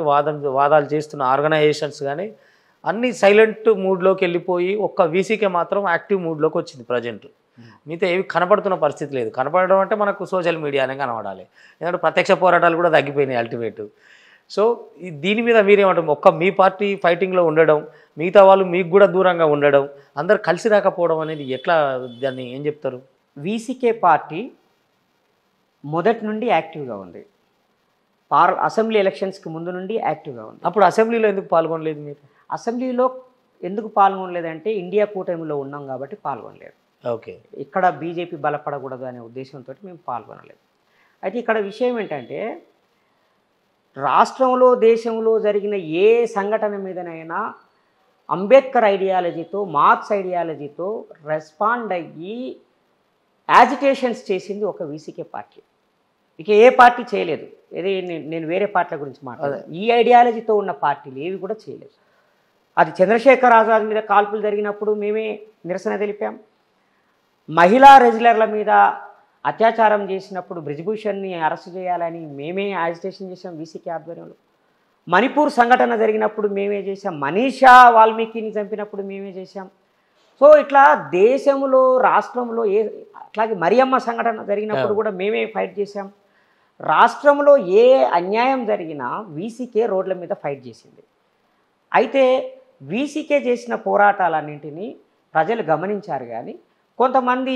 వాదాలు చేస్తున్న ఆర్గనైజేషన్స్ కానీ అన్నీ సైలెంట్ మూడ్లోకి వెళ్ళిపోయి ఒక్క వీసీకే మాత్రం యాక్టివ్ మూడ్లోకి వచ్చింది ప్రజెంట్. మిగతా ఏవి కనపడుతున్న పరిస్థితి లేదు. కనపడడం అంటే మనకు సోషల్ మీడియానే కనపడాలి, ఎందుకంటే ప్రత్యక్ష పోరాటాలు కూడా తగ్గిపోయినాయి అల్టిమేట్. సో దీని మీద మీరేమంటారు? ఒక్క మీ పార్టీ ఫైటింగ్లో ఉండడం, మిగతా వాళ్ళు మీకు కూడా దూరంగా ఉండడం, అందరు కలిసి రాకపోవడం అనేది ఎట్లా, దాన్ని ఏం చెప్తారు?
వీసీకే పార్టీ మొదటి నుండి యాక్టివ్గా ఉంది, అసెంబ్లీ ఎలక్షన్స్కి ముందు నుండి యాక్టివ్గా ఉంది.
అప్పుడు అసెంబ్లీలో ఎందుకు పాల్గొనలేదు మీరు?
అసెంబ్లీలో ఎందుకు పాల్గొనలేదంటే ఇండియా కూటమిలో ఉన్నాం కాబట్టి పాల్గొనలేదు.
ఓకే,
ఇక్కడ బీజేపీ బలపడకూడదు అనే ఉద్దేశంతో మేము పాల్గొనలేదు. అయితే ఇక్కడ విషయం ఏంటంటే రాష్ట్రంలో, దేశంలో జరిగిన ఏ సంఘటన మీదనైనా అంబేద్కర్ ఐడియాలజీతో, మార్క్స్ ఐడియాలజీతో రెస్పాండ్ అయ్యి యాజిటేషన్స్ చేసింది ఒక వీసీకే పార్టీ. ఇక ఏ పార్టీ చేయలేదు. ఇది నేను వేరే పార్టీల గురించి మాట్లాడాను. ఈ ఐడియాలజీతో ఉన్న పార్టీలు ఏవి కూడా చేయలేదు. అది చంద్రశేఖర్ ఆజాద్ మీద కాల్పులు జరిగినప్పుడు మేమే నిరసన తెలిపాం. మహిళా రెజ్యులర్ల మీద అత్యాచారం చేసినప్పుడు బ్రిజ్భూషణ్ని అరెస్ట్ చేయాలని మేమే యాజిటేషన్ చేసాం వీసీకే ఆధ్వర్యంలో. మణిపూర్ సంఘటన జరిగినప్పుడు మేమే చేసాం. మనీషా వాల్మీకిని చంపినప్పుడు మేమే చేసాం. సో ఇట్లా దేశంలో, రాష్ట్రంలో అట్లాగే మరియమ్మ సంఘటన జరిగినప్పుడు కూడా మేమే ఫైట్ చేసాం. రాష్ట్రంలో ఏ అన్యాయం జరిగినా వీసీకే రోడ్ల మీద ఫైట్ చేసింది. అయితే వీసీకే చేసిన పోరాటాలన్నింటినీ ప్రజలు గమనించారు, కానీ కొంతమంది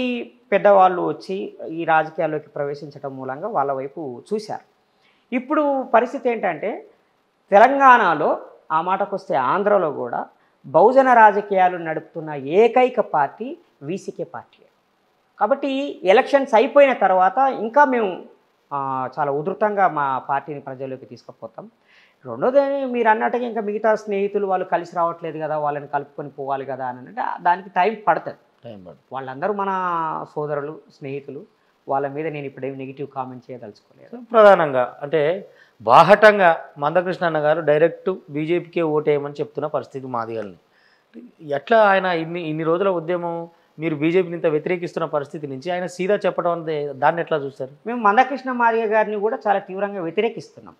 పెద్దవాళ్ళు వచ్చి ఈ రాజకీయాల్లోకి ప్రవేశించడం మూలంగా వాళ్ళ వైపు చూశారు. ఇప్పుడు పరిస్థితి ఏంటంటే తెలంగాణలో ఆ మాటకొస్తే ఆంధ్రలో కూడా బహుజన రాజకీయాలు నడుపుతున్న ఏకైక పార్టీ వీసీకే పార్టీ. కాబట్టి ఎలక్షన్స్ అయిపోయిన తర్వాత ఇంకా మేము చాలా ఉధృతంగా మా పార్టీని ప్రజల్లోకి తీసుకుపోతాం. రెండోది మీరు అన్నట్టుగా ఇంకా మిగతా స్నేహితులు వాళ్ళు కలిసి రావట్లేదు కదా, వాళ్ళని కలుపుకొని పోవాలి కదా అని అంటే దానికి టైం పడుతుంది. వాళ్ళందరూ మన సోదరులు, స్నేహితులు. వాళ్ళ మీద నేను ఇప్పుడేమి నెగిటివ్ కామెంట్ చేయదలుచుకోలేదు.
ప్రధానంగా అంటే బాహటంగా మందకృష్ణ అన్న గారు డైరెక్ట్ బీజేపీకే ఓటేయమని చెప్తున్న పరిస్థితి మాదిగల్ని. ఎట్లా ఆయన ఇన్ని రోజుల ఉద్యమం మీరు బీజేపీని ఇంత వ్యతిరేకిస్తున్న పరిస్థితి నుంచి ఆయన సీదా చెప్పడం అంటే దాన్ని ఎట్లా చూస్తారు?
మేము మందకృష్ణ మాదిగ గారిని కూడా చాలా తీవ్రంగా వ్యతిరేకిస్తున్నాం.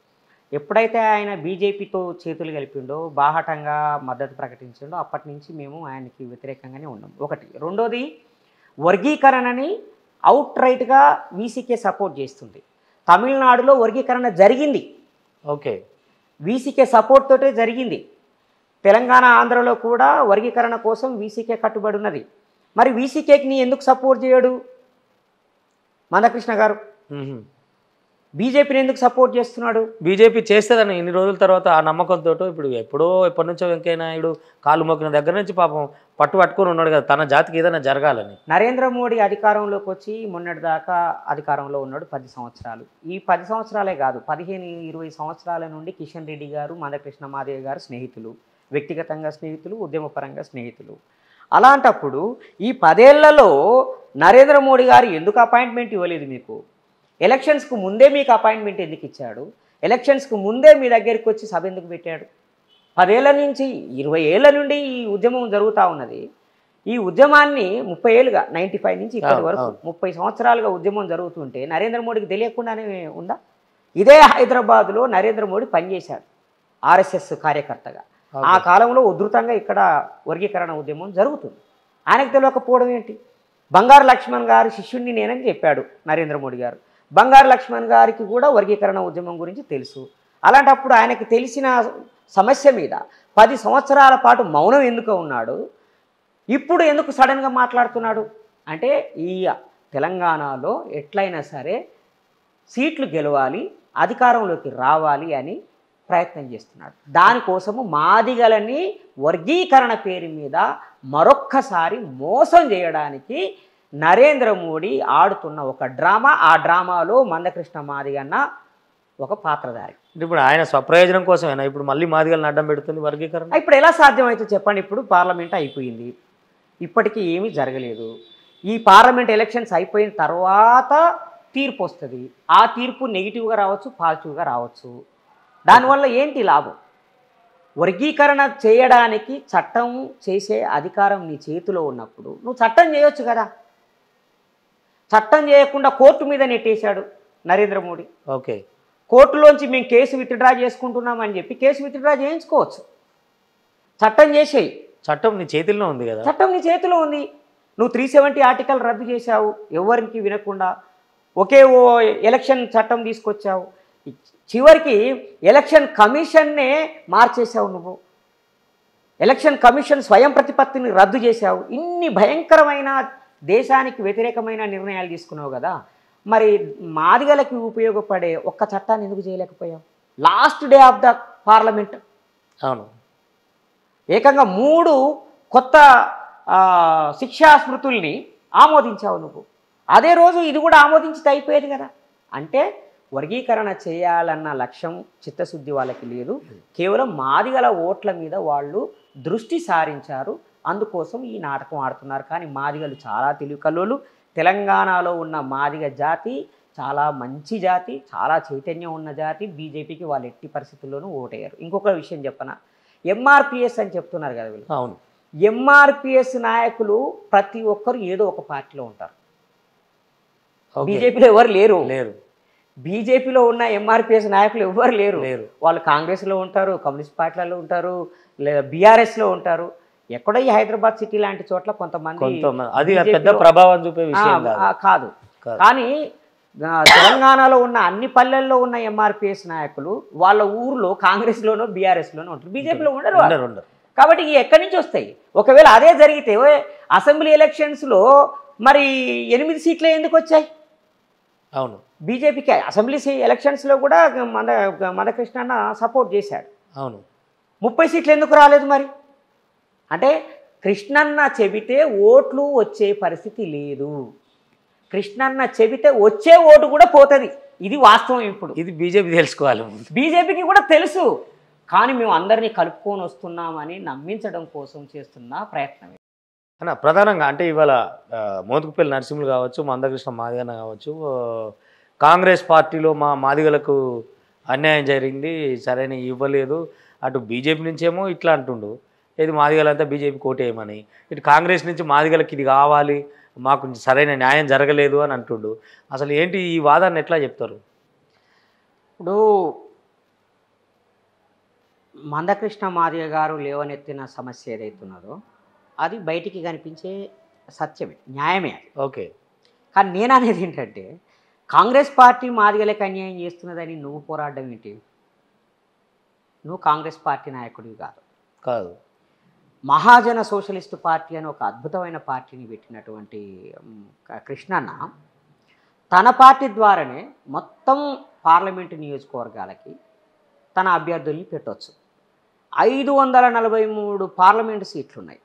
ఎప్పుడైతే ఆయన బీజేపీతో చేతులు కలిపిండో, బాహటంగా మద్దతు ప్రకటించిండో అప్పటి నుంచి మేము ఆయనకి వ్యతిరేకంగానే ఉన్నాం. ఒకటి. రెండోది, వర్గీకరణని అవుట్ రైట్గా వీసీకే సపోర్ట్ చేస్తుంది. తమిళనాడులో వర్గీకరణ జరిగింది.
ఓకే,
వీసీకే సపోర్ట్ తోటే జరిగింది. తెలంగాణ, ఆంధ్రలో కూడా వర్గీకరణ కోసం వీసీకే కట్టుబడి ఉన్నది. మరి వీసీకేకి నీ ఎందుకు సపోర్ట్ చేయడు మందకృష్ణ గారు? బీజేపీని ఎందుకు సపోర్ట్ చేస్తున్నాడు?
బీజేపీ చేస్తుందని ఇన్ని రోజుల తర్వాత ఆ నమ్మకంతో ఇప్పుడు ఎప్పటి నుంచో వెంకయ్య నాయుడు కాలు మొక్కిన దగ్గర నుంచి పాపం పట్టుకొని ఉన్నాడు కదా తన జాతికి ఏదైనా జరగాలని.
నరేంద్ర మోడీ అధికారంలోకి వచ్చి మొన్నటిదాకా అధికారంలో ఉన్నాడు 10 సంవత్సరాలు. ఈ 10 సంవత్సరాలే కాదు, 15-20 సంవత్సరాల నుండి కిషన్ రెడ్డి గారు, మందకృష్ణ మాదిగ గారు స్నేహితులు, వ్యక్తిగతంగా స్నేహితులు, ఉద్యమపరంగా స్నేహితులు. అలాంటప్పుడు ఈ 10 ఏళ్లలో నరేంద్ర మోడీ గారు ఎందుకు అపాయింట్మెంట్ ఇవ్వలేదు మీకు? ఎలక్షన్స్కు ముందే మీకు అపాయింట్మెంట్ ఎందుకు ఇచ్చాడు? ఎలక్షన్స్కు ముందే మీ దగ్గరికి వచ్చి సభ ఎందుకు పెట్టాడు? 10 ఏళ్ల నుంచి 20 ఏళ్ల నుండి ఈ ఉద్యమం జరుగుతూ ఉన్నది. ఈ ఉద్యమాన్ని 30 ఏళ్ళుగా 95 నుంచి ఇప్పటి వరకు 30 సంవత్సరాలుగా ఉద్యమం జరుగుతుంటే నరేంద్ర మోడీకి తెలియకుండానే ఉందా? ఇదే హైదరాబాద్లో నరేంద్ర మోడీ పనిచేశాడు ఆర్ఎస్ఎస్ కార్యకర్తగా. ఆ కాలంలో ఉధృతంగా ఇక్కడ వర్గీకరణ ఉద్యమం జరుగుతుంది. ఆయనకు తెలియకపోవడం ఏంటి? బంగారు లక్ష్మణ్ గారి శిష్యుణ్ణి నేనని చెప్పాడు నరేంద్ర మోడీ గారు. బంగారు లక్ష్మణ్ గారికి కూడా వర్గీకరణ ఉద్యమం గురించి తెలుసు. అలాంటప్పుడు ఆయనకి తెలిసిన సమస్య మీద 10 సంవత్సరాల పాటు మౌనం ఎందుకు ఉన్నాడు? ఇప్పుడు ఎందుకు సడన్గా మాట్లాడుతున్నాడు? అంటే ఈ తెలంగాణలో ఎట్లయినా సరే సీట్లు గెలవాలి, అధికారంలోకి రావాలి అని ప్రయత్నం చేస్తున్నాడు. దానికోసము మాదిగలని వర్గీకరణ పేరు మీద మరొక్కసారి మోసం చేయడానికి నరేంద్ర మోడీ ఆడుతున్న ఒక డ్రామా. ఆ డ్రామాలో మందకృష్ణ మాదిగన్న ఒక పాత్రధారి.
ఇప్పుడు ఆయన స్వప్రయోజనం కోసమేనా ఇప్పుడు మళ్ళీ మాదిగలను అడ్డం పెడుతుంది వర్గీకరణ?
ఇప్పుడు ఎలా సాధ్యమైతే చెప్పండి? ఇప్పుడు పార్లమెంట్ అయిపోయింది, ఇప్పటికీ ఏమీ జరగలేదు. ఈ పార్లమెంట్ ఎలక్షన్స్ అయిపోయిన తర్వాత తీర్పు వస్తుంది. ఆ తీర్పు నెగిటివ్గా రావచ్చు, పాజిటివ్గా రావచ్చు. దానివల్ల ఏంటి లాభం? వర్గీకరణ చేయడానికి చట్టం చేసే అధికారం నీ చేతిలో ఉన్నప్పుడు నువ్వు చట్టం చేయొచ్చు కదా. చట్టం చేయకుండా కోర్టు మీద నెట్టేశాడు నరేంద్ర మోడీ.
ఓకే,
కోర్టులోంచి మేము కేసు విత్డ్రా చేసుకుంటున్నామని చెప్పి కేసు విత్డ్రా చేయించుకోవచ్చు. చట్టం చేసేయి.
చట్టం నీ చేతిలో ఉంది కదా.
చట్టం నీ చేతిలో ఉంది. నువ్వు 370 ఆర్టికల్ రద్దు చేశావు, ఎవరికి వినకుండా ఒకే ఎలక్షన్ చట్టం తీసుకొచ్చావు. చివరికి ఎలక్షన్ కమిషన్నే మార్చేశావు నువ్వు. ఎలక్షన్ కమిషన్ స్వయం ప్రతిపత్తిని రద్దు చేశావు. ఇన్ని భయంకరమైన దేశానికి వ్యతిరేకమైన నిర్ణయాలు తీసుకున్నావు కదా. మరి మాదిగలకి ఉపయోగపడే ఒక్క చట్టాన్ని ఎందుకు చేయలేకపోయావు? Last day of the parliament
అవును,
ఏకంగా 3 కొత్త శిక్షా స్మృతుల్ని ఆమోదించావు నువ్వు. అదే రోజు ఇది కూడా ఆమోదించితే అయిపోయేది కదా. అంటే వర్గీకరణ చేయాలన్న లక్ష్యం, చిత్తశుద్ధి వాళ్ళకి లేదు. కేవలం మాదిగల ఓట్ల మీద వాళ్ళు దృష్టి సారించారు. అందుకోసం ఈ నాటకం ఆడుతున్నారు. కానీ మాదిగలు చాలా తెలివికల్లోలు. తెలంగాణలో ఉన్న మాదిగ జాతి చాలా మంచి జాతి, చాలా చైతన్యం ఉన్న జాతి. బీజేపీకి వాళ్ళు ఎట్టి పరిస్థితుల్లోనూ ఓటేయారు. ఇంకొక విషయం చెప్పనా, ఎంఆర్పిఎస్ అని చెప్తున్నారు కదా వీళ్ళు.
అవును,
ఎంఆర్పిఎస్ నాయకులు ప్రతి ఒక్కరు ఏదో ఒక పార్టీలో ఉంటారు. బీజేపీలో ఎవరు లేరు. బీజేపీలో ఉన్న ఎంఆర్పిఎస్ నాయకులు ఎవ్వరు లేరు. వాళ్ళు కాంగ్రెస్లో ఉంటారు, కమ్యూనిస్ట్ పార్టీలలో ఉంటారు, లేదా బీఆర్ఎస్లో ఉంటారు. ఎక్కడో ఈ హైదరాబాద్ సిటీ లాంటి చోట్ల కొంతమంది
అది పెద్ద ప్రభావం చూపే విషయం
కాదు. కానీ తెలంగాణలో ఉన్న అన్ని పల్లెల్లో ఉన్న ఎంఆర్పిఎస్ నాయకులు వాళ్ళ ఊర్లో కాంగ్రెస్లోనో బీఆర్ఎస్లోనో ఉంటారు, బీజేపీలో ఉండరు. కాబట్టి ఎక్కడి నుంచి వస్తాయి? ఒకవేళ అదే జరిగితే అసెంబ్లీ ఎలక్షన్స్లో మరి 8 సీట్లే ఎందుకు వచ్చాయి?
అవును,
బీజేపీకి అసెంబ్లీ ఎలక్షన్స్లో కూడా మందకృష్ణ సపోర్ట్ చేశాడు.
అవును
30 సీట్లు ఎందుకు రాలేదు మరి? అంటే కృష్ణన్న చెబితే ఓట్లు వచ్చే పరిస్థితి లేదు. కృష్ణన్న చెబితే వచ్చే ఓటు కూడా పోతుంది. ఇది వాస్తవం. ఇప్పుడు
ఇది బీజేపీ తెలుసుకోవాలి.
బీజేపీకి కూడా తెలుసు. కానీ మేము అందరినీ కలుపుకొని వస్తున్నామని నమ్మించడం కోసం చేస్తున్న ప్రయత్నం.
అన్న ప్రధానంగా అంటే ఇవాళ మోత్కుపల్లి నరసింహులు కావచ్చు, మందకృష్ణ మాదిగన్న కావచ్చు, కాంగ్రెస్ పార్టీలో మా మాదిగలకు అన్యాయం జరిగింది, సరైన ఇవ్వలేదు, అటు బీజేపీ నుంచేమో ఇట్లా అంటుండు, ఇది మాదిగలంతా బీజేపీ కోటేయమని, ఇటు కాంగ్రెస్ నుంచి మాదిగలకు ఇది కావాలి, మాకు సరైన న్యాయం జరగలేదు అని అంటుండు. అసలు ఏంటి ఈ వాదాన్ని ఎట్లా చెప్తారు?
ఇప్పుడు మందకృష్ణ మాదిగ గారు లేవనెత్తిన సమస్య ఏదైతున్నదో అది బయటికి కనిపించే సత్యమే, న్యాయమే అది.
ఓకే.
కానీ నేను అనేది ఏంటంటే కాంగ్రెస్ పార్టీ మాదిగలకు అన్యాయం చేస్తున్నదని నువ్వు పోరాడడం ఏంటి? నువ్వు కాంగ్రెస్ పార్టీ నాయకుడివి కాదు.
కాదు.
మహాజన సోషలిస్టు పార్టీ అని ఒక అద్భుతమైన పార్టీని పెట్టినటువంటి కృష్ణన్న తన పార్టీ ద్వారానే మొత్తం పార్లమెంటు నియోజకవర్గాలకి తన అభ్యర్థుల్ని పెట్టవచ్చు. 543 పార్లమెంటు సీట్లు ఉన్నాయి.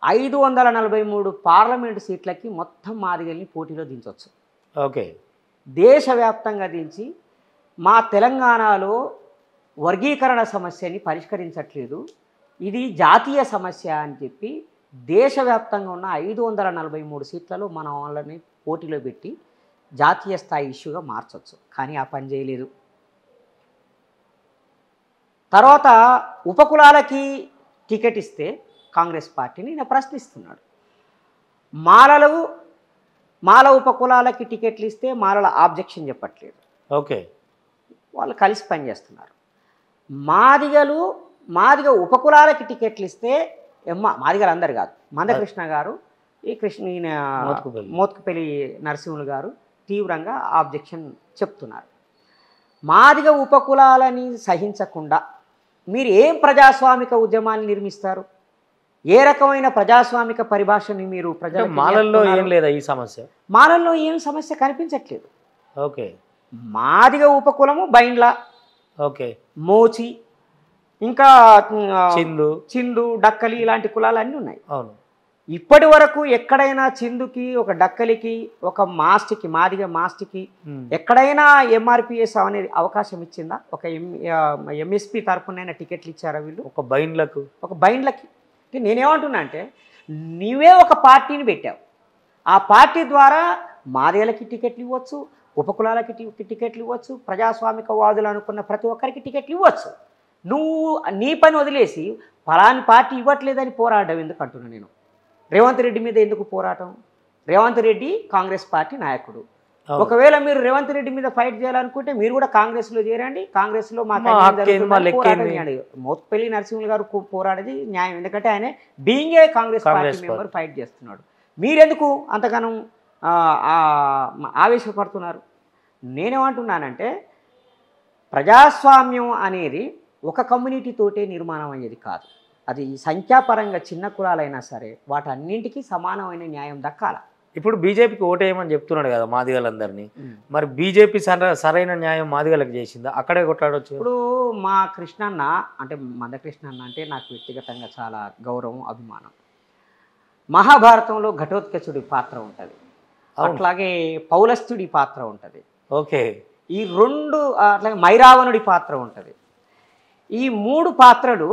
543 పార్లమెంటు సీట్లకి మొత్తం మాదిగల్ని పోటీలో దించవచ్చు.
ఓకే.
దేశవ్యాప్తంగా దించి మా తెలంగాణలో వర్గీకరణ సమస్యని పరిష్కరించట్లేదు, ఇది జాతీయ సమస్య అని చెప్పి దేశవ్యాప్తంగా ఉన్న 543 సీట్లలో మన వాళ్ళని పోటీలో పెట్టి జాతీయ స్థాయి ఇష్యూగా మార్చవచ్చు. కానీ ఆ పని చేయలేదు. తర్వాత ఉపకులాలకి టికెట్ ఇస్తే కాంగ్రెస్ పార్టీని నేను ప్రశ్నిస్తున్నాడు. మాల ఉపకులాలకి టికెట్లు ఇస్తే మాలల ఆబ్జెక్షన్ చెప్పట్లేదు.
ఓకే.
వాళ్ళు కలిసి పనిచేస్తున్నారు. మాదిగ ఉపకులాలకి టికెట్లు ఇస్తే మాదిగలు అందరు కాదు, మందకృష్ణ గారు, ఈ మోత్కుపల్లి నరసింహులు గారు తీవ్రంగా ఆబ్జెక్షన్ చెప్తున్నారు. మాదిగ ఉపకులాలని సహించకుండా మీరు ఏం ప్రజాస్వామిక ఉద్యమాన్ని నిర్మిస్తారు? ఏ రకమైన ప్రజాస్వామిక పరిభాషని మీరు
మాలల్లో ఏం లేదా ఈ సమస్య?
మాలల్లో ఏం సమస్య కనిపించట్లేదు.
ఓకే.
మాదిగ ఉపకులము బైండ్ల,
ఓకే,
మోచి, ఇంకా చిందు, డక్కలి ఇలాంటి కులాలు అన్నీ ఉన్నాయి.
అవును.
ఇప్పటి వరకు ఎక్కడైనా చిందుకి, ఒక డక్కలికి, ఒక మాస్టికి, మాదిగ మాస్టికి ఎక్కడైనా ఎంఆర్పిఎస్ అనేది అవకాశం ఇచ్చిందా? ఒక ఎంఎస్పి తరపునైనా టికెట్లు ఇచ్చారా వీళ్ళు? ఒక బైండ్లకి. నేనేమంటున్నా అంటే నీవే ఒక పార్టీని పెట్టావు, ఆ పార్టీ ద్వారా మాదిగలకి టికెట్లు ఇవ్వచ్చు, ఉపకులాలకి టికెట్లు ఇవ్వచ్చు, ప్రజాస్వామిక వాదులు అనుకున్న ప్రతి ఒక్కరికి టికెట్లు ఇవ్వచ్చు. నువ్వు నీ పని వదిలేసి ఫలాని పార్టీ ఇవ్వట్లేదని పోరాడడం ఎందుకు అంటున్నా నేను. రేవంత్ రెడ్డి మీద ఎందుకు పోరాటం? రేవంత్ రెడ్డి కాంగ్రెస్ పార్టీ నాయకుడు. ఒకవేళ మీరు రేవంత్ రెడ్డి మీద ఫైట్ చేయాలనుకుంటే మీరు కూడా కాంగ్రెస్లో చేరండి, కాంగ్రెస్లో మోత్కుపల్లి నరసింహులు గారు పోరాడేది న్యాయం. ఎందుకంటే ఆయన being a Congress party member fight చేస్తున్నాడు. మీరెందుకు అంతగానం ఆవేశపడుతున్నారు? నేనేమంటున్నానంటే ప్రజాస్వామ్యం అనేది ఒక కమ్యూనిటీతోటే నిర్మాణం అయ్యేది కాదు. అది సంఖ్యాపరంగా చిన్న కులాలైనా సరే వాటన్నింటికీ సమానమైన న్యాయం దక్కాల.
ఇప్పుడు బీజేపీకి ఓటేయమని చెప్తున్నాడు కదా మాదిగలందరినీ, మరి బీజేపీ సరైన న్యాయం మాదిగలకు చేసిందా? అక్కడే కొట్లాడవచ్చు.
ఇప్పుడు మా కృష్ణన్న అంటే మందకృష్ణన్న అంటే నాకు వ్యక్తిగతంగా చాలా గౌరవం, అభిమానం. మహాభారతంలో ఘటోత్కచుడి పాత్ర ఉంటుంది, అట్లాగే పౌలస్తుడి పాత్ర ఉంటుంది.
ఓకే.
ఈ రెండు అట్లాగే మైరావణుడి పాత్ర ఉంటుంది. ఈ 3 పాత్రలు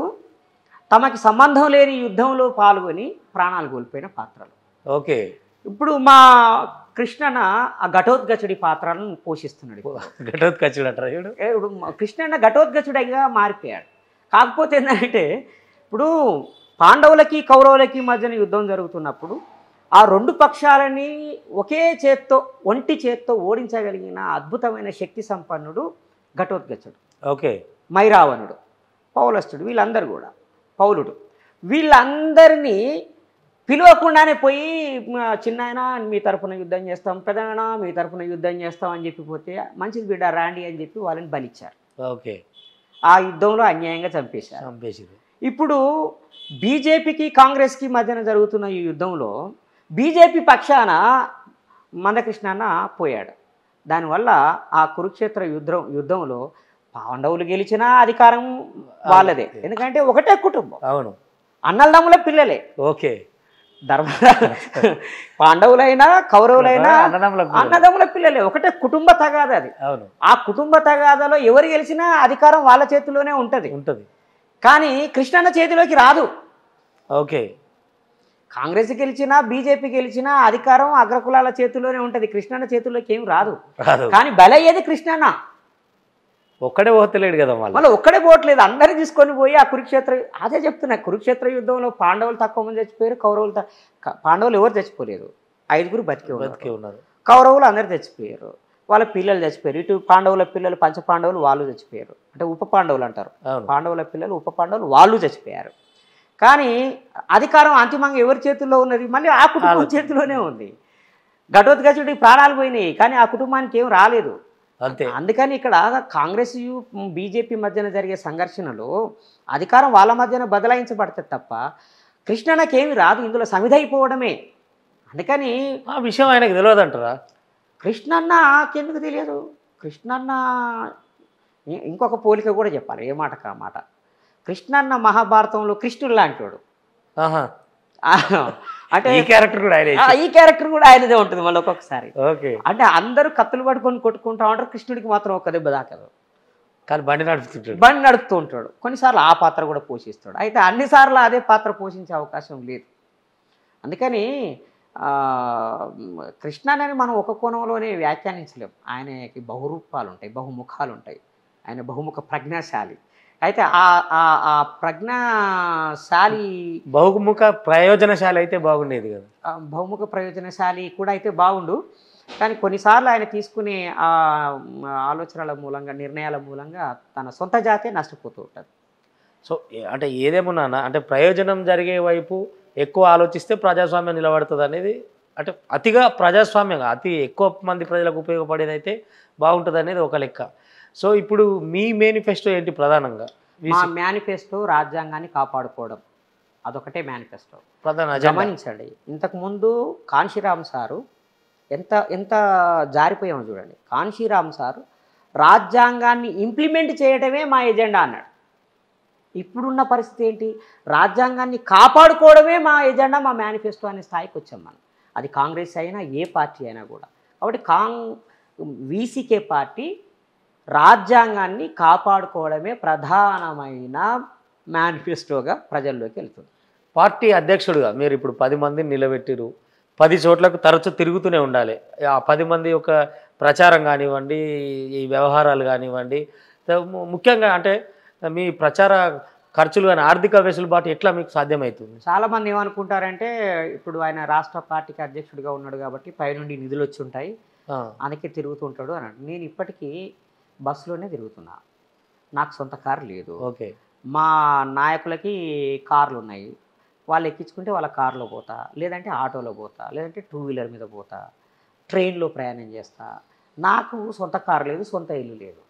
తమకి సంబంధం లేని యుద్ధంలో పాల్గొని ప్రాణాలు కోల్పోయిన పాత్రలు.
ఓకే.
ఇప్పుడు మా కృష్ణన్న ఆ ఘటోత్కచుడి పాత్రలను పోషిస్తున్నాడు.
ఘటోత్కచుడు అంటారు.
ఇప్పుడు కృష్ణన్న ఘటోత్కచుడిగా మారిపోయాడు. కాకపోతే ఏంటంటే ఇప్పుడు పాండవులకి కౌరవులకి మధ్యన యుద్ధం జరుగుతున్నప్పుడు ఆ 2 పక్షాలని ఒంటి చేత్తో ఓడించగలిగిన అద్భుతమైన శక్తి సంపన్నుడు ఘటోత్కచుడు.
ఓకే.
మైరావణుడు, పౌలస్తుడు, వీళ్ళందరూ కూడా పౌలుడు, వీళ్ళందరినీ పిలవకుండానే పోయి చిన్నాయన మీ తరఫున యుద్ధం చేస్తాం, పెదనాయన మీ తరఫున యుద్ధం చేస్తాం అని చెప్పిపోతే మంచిది బిడ్డ రాండి అని చెప్పి వాళ్ళని బలిచ్చారు.
ఓకే.
ఆ యుద్ధంలో అన్యాయంగా చంపేశారు. ఇప్పుడు బీజేపీకి కాంగ్రెస్కి మధ్యన జరుగుతున్న ఈ యుద్ధంలో బీజేపీ పక్షాన మందకృష్ణన్న పోయాడు. దానివల్ల ఆ కురుక్షేత్ర యుద్ధంలో పాండవులు గెలిచినా అధికారం వాళ్ళదే, ఎందుకంటే ఒకటే కుటుంబం,
అవును,
అన్నదమ్ముల పిల్లలే.
ఓకే.
ధర్మ పాండవులైనా కౌరవులైనా అన్నదమ్ముల పిల్లలే, ఒకటే కుటుంబ తగాద అది.
అవును,
ఆ కుటుంబ తగాదలో ఎవరు గెలిచినా అధికారం వాళ్ళ చేతిలోనే ఉంటుంది, కానీ కృష్ణన్న చేతిలోకి రాదు.
ఓకే.
కాంగ్రెస్ గెలిచినా బీజేపీ గెలిచినా అధికారం అగ్రకులాల చేతిలోనే ఉంటుంది, కృష్ణన్న చేతిలోకి ఏం రాదు. కానీ బలయ్యేది కృష్ణన్న.
ఒక్కడే పోతలేడు కదా,
మళ్ళీ ఒక్కడే పోవట్లేదు, అందరినీ తీసుకొని పోయి ఆ కురుక్షేత్ర, అదే చెప్తున్నా, కురుక్షేత్ర యుద్ధంలో పాండవులు తక్కువ మంది చచ్చిపోయారు, కౌరవులు పాండవులు ఎవరు చచ్చిపోలేదు, 5గురు బతికే ఉన్నారు. కౌరవులు అందరు చచ్చిపోయారు, వాళ్ళ పిల్లలు చచ్చిపోయారు. ఇటు పాండవుల పిల్లలు పంచపాండవులు వాళ్ళు చచ్చిపోయారు, అంటే ఉప పాండవులు అంటారు. పాండవుల పిల్లలు ఉప పాండవులు వాళ్ళు చచ్చిపోయారు. కానీ అధికారం అంతిమంగా ఎవరి చేతుల్లో ఉన్నది? మళ్ళీ ఆ కుటుంబం చేతిలోనే ఉంది. ఘటోత్కచుడికి ప్రాణాలు పోయినాయి, కానీ ఆ కుటుంబానికి ఏం రాలేదు. అందుకని ఇక్కడ కాంగ్రెస్ బీజేపీ మధ్యన జరిగే సంఘర్షణలో అధికారం వాళ్ళ మధ్యన బదలాయించబడుతుంది తప్ప కృష్ణన్నకి ఏమి రాదు, ఇందులో సమిధైపోవడమే. అందుకని
ఆ విషయం ఆయనకు తెలియదు అంటారా?
కృష్ణన్నకెందుకు తెలియదు? కృష్ణన్న ఇంకొక పోలిక కూడా చెప్పాలి, ఏ మాట కా మాట. కృష్ణన్న మహాభారతంలో కృష్ణుడు లాంటి వాడు. అంటే ఈ క్యారెక్టర్ కూడా ఆయనదే ఉంటుంది మళ్ళీ ఒక్కొక్కసారి. అంటే అందరూ కత్తులు పట్టుకొని కొట్టుకుంటా ఉంటారు, కృష్ణుడికి మాత్రం ఒక్క దెబ్బ దాకదు, కానీ బండి నడుపుతూ ఉంటాడు. కొన్నిసార్లు ఆ పాత్ర కూడా పోషిస్తాడు, అయితే అన్నిసార్లు అదే పాత్ర పోషించే అవకాశం లేదు. అందుకని కృష్ణని మనం ఒక కోణంలోనే వ్యాఖ్యానించలేం. ఆయనకి బహురూపాలు ఉంటాయి, బహుముఖాలు ఉంటాయి, ఆయన బహుముఖ ప్రజ్ఞాశాలి. అయితే ఆ ప్రజ్ఞాశాలి
బహుముఖ ప్రయోజనశాలి అయితే బాగుండేది కదా.
బహుముఖ ప్రయోజనశాలి కూడా అయితే బాగుండు, కానీ కొన్నిసార్లు ఆయన తీసుకునే ఆలోచనల మూలంగా, నిర్ణయాల మూలంగా తన సొంత జాతే నష్టపోతూ ఉంటుంది.
సో అంటే ఏదేమున్నా అంటే ప్రయోజనం జరిగే వైపు ఎక్కువ ఆలోచిస్తే ప్రజాస్వామ్యం నిలబడుతుంది అనేది, అంటే అతిగా ప్రజాస్వామ్యంగా అతి ఎక్కువ మంది ప్రజలకు ఉపయోగపడేది అయితే బాగుంటుంది అనేది ఒక లెక్క. సో ఇప్పుడు మీ మేనిఫెస్టో ఏంటి ప్రధానంగా?
మా మేనిఫెస్టో రాజ్యాంగాన్ని కాపాడుకోవడం, అదొకటే మేనిఫెస్టో. గమనించండి, ఇంతకుముందు కాన్షీరామ్ సారు ఎంత జారిపోయామో చూడండి. కాన్షీరామ్ సారు రాజ్యాంగాన్ని ఇంప్లిమెంట్ చేయడమే మా ఎజెండా అన్నాడు. ఇప్పుడున్న పరిస్థితి ఏంటి? రాజ్యాంగాన్ని కాపాడుకోవడమే మా ఎజెండా, మా మేనిఫెస్టో అనే స్థాయికి వచ్చాం మనం. అది కాంగ్రెస్ అయినా ఏ పార్టీ అయినా కూడా. కాబట్టి వీసీకే పార్టీ రాజ్యాంగాన్ని కాపాడుకోవడమే ప్రధానమైన మేనిఫెస్టోగా ప్రజల్లోకి వెళ్తుంది.
పార్టీ అధ్యక్షుడుగా మీరు ఇప్పుడు 10 మందిని నిలబెట్టిరు, 10 చోట్లకు తరచు తిరుగుతూనే ఉండాలి. ఆ 10 మంది యొక్క ప్రచారం కానివ్వండి, ఈ వ్యవహారాలు కానివ్వండి, ముఖ్యంగా అంటే మీ ప్రచార ఖర్చులు కానీ ఆర్థిక వెసులుబాటు ఎట్లా మీకు సాధ్యమవుతుంది?
చాలామంది ఏమనుకుంటారంటే, ఇప్పుడు ఆయన రాష్ట్ర పార్టీకి అధ్యక్షుడిగా ఉన్నాడు కాబట్టి పైనుండి నిధులు వచ్చి ఉంటాయి, అందుకే తిరుగుతుంటాడు అని. నేను ఇప్పటికీ బస్సులోనే తిరుగుతున్నా, నాకు సొంత కారు లేదు. మా నాయకులకి కార్లు ఉన్నాయి, వాళ్ళు ఎక్కించుకుంటే వాళ్ళ కారులో పోతా, లేదంటే ఆటోలో పోతా, లేదంటే 2 వీలర్ మీద పోతా, ట్రైన్లో ప్రయాణం చేస్తా. నాకు సొంత కారు లేదు, సొంత ఇల్లు లేదు.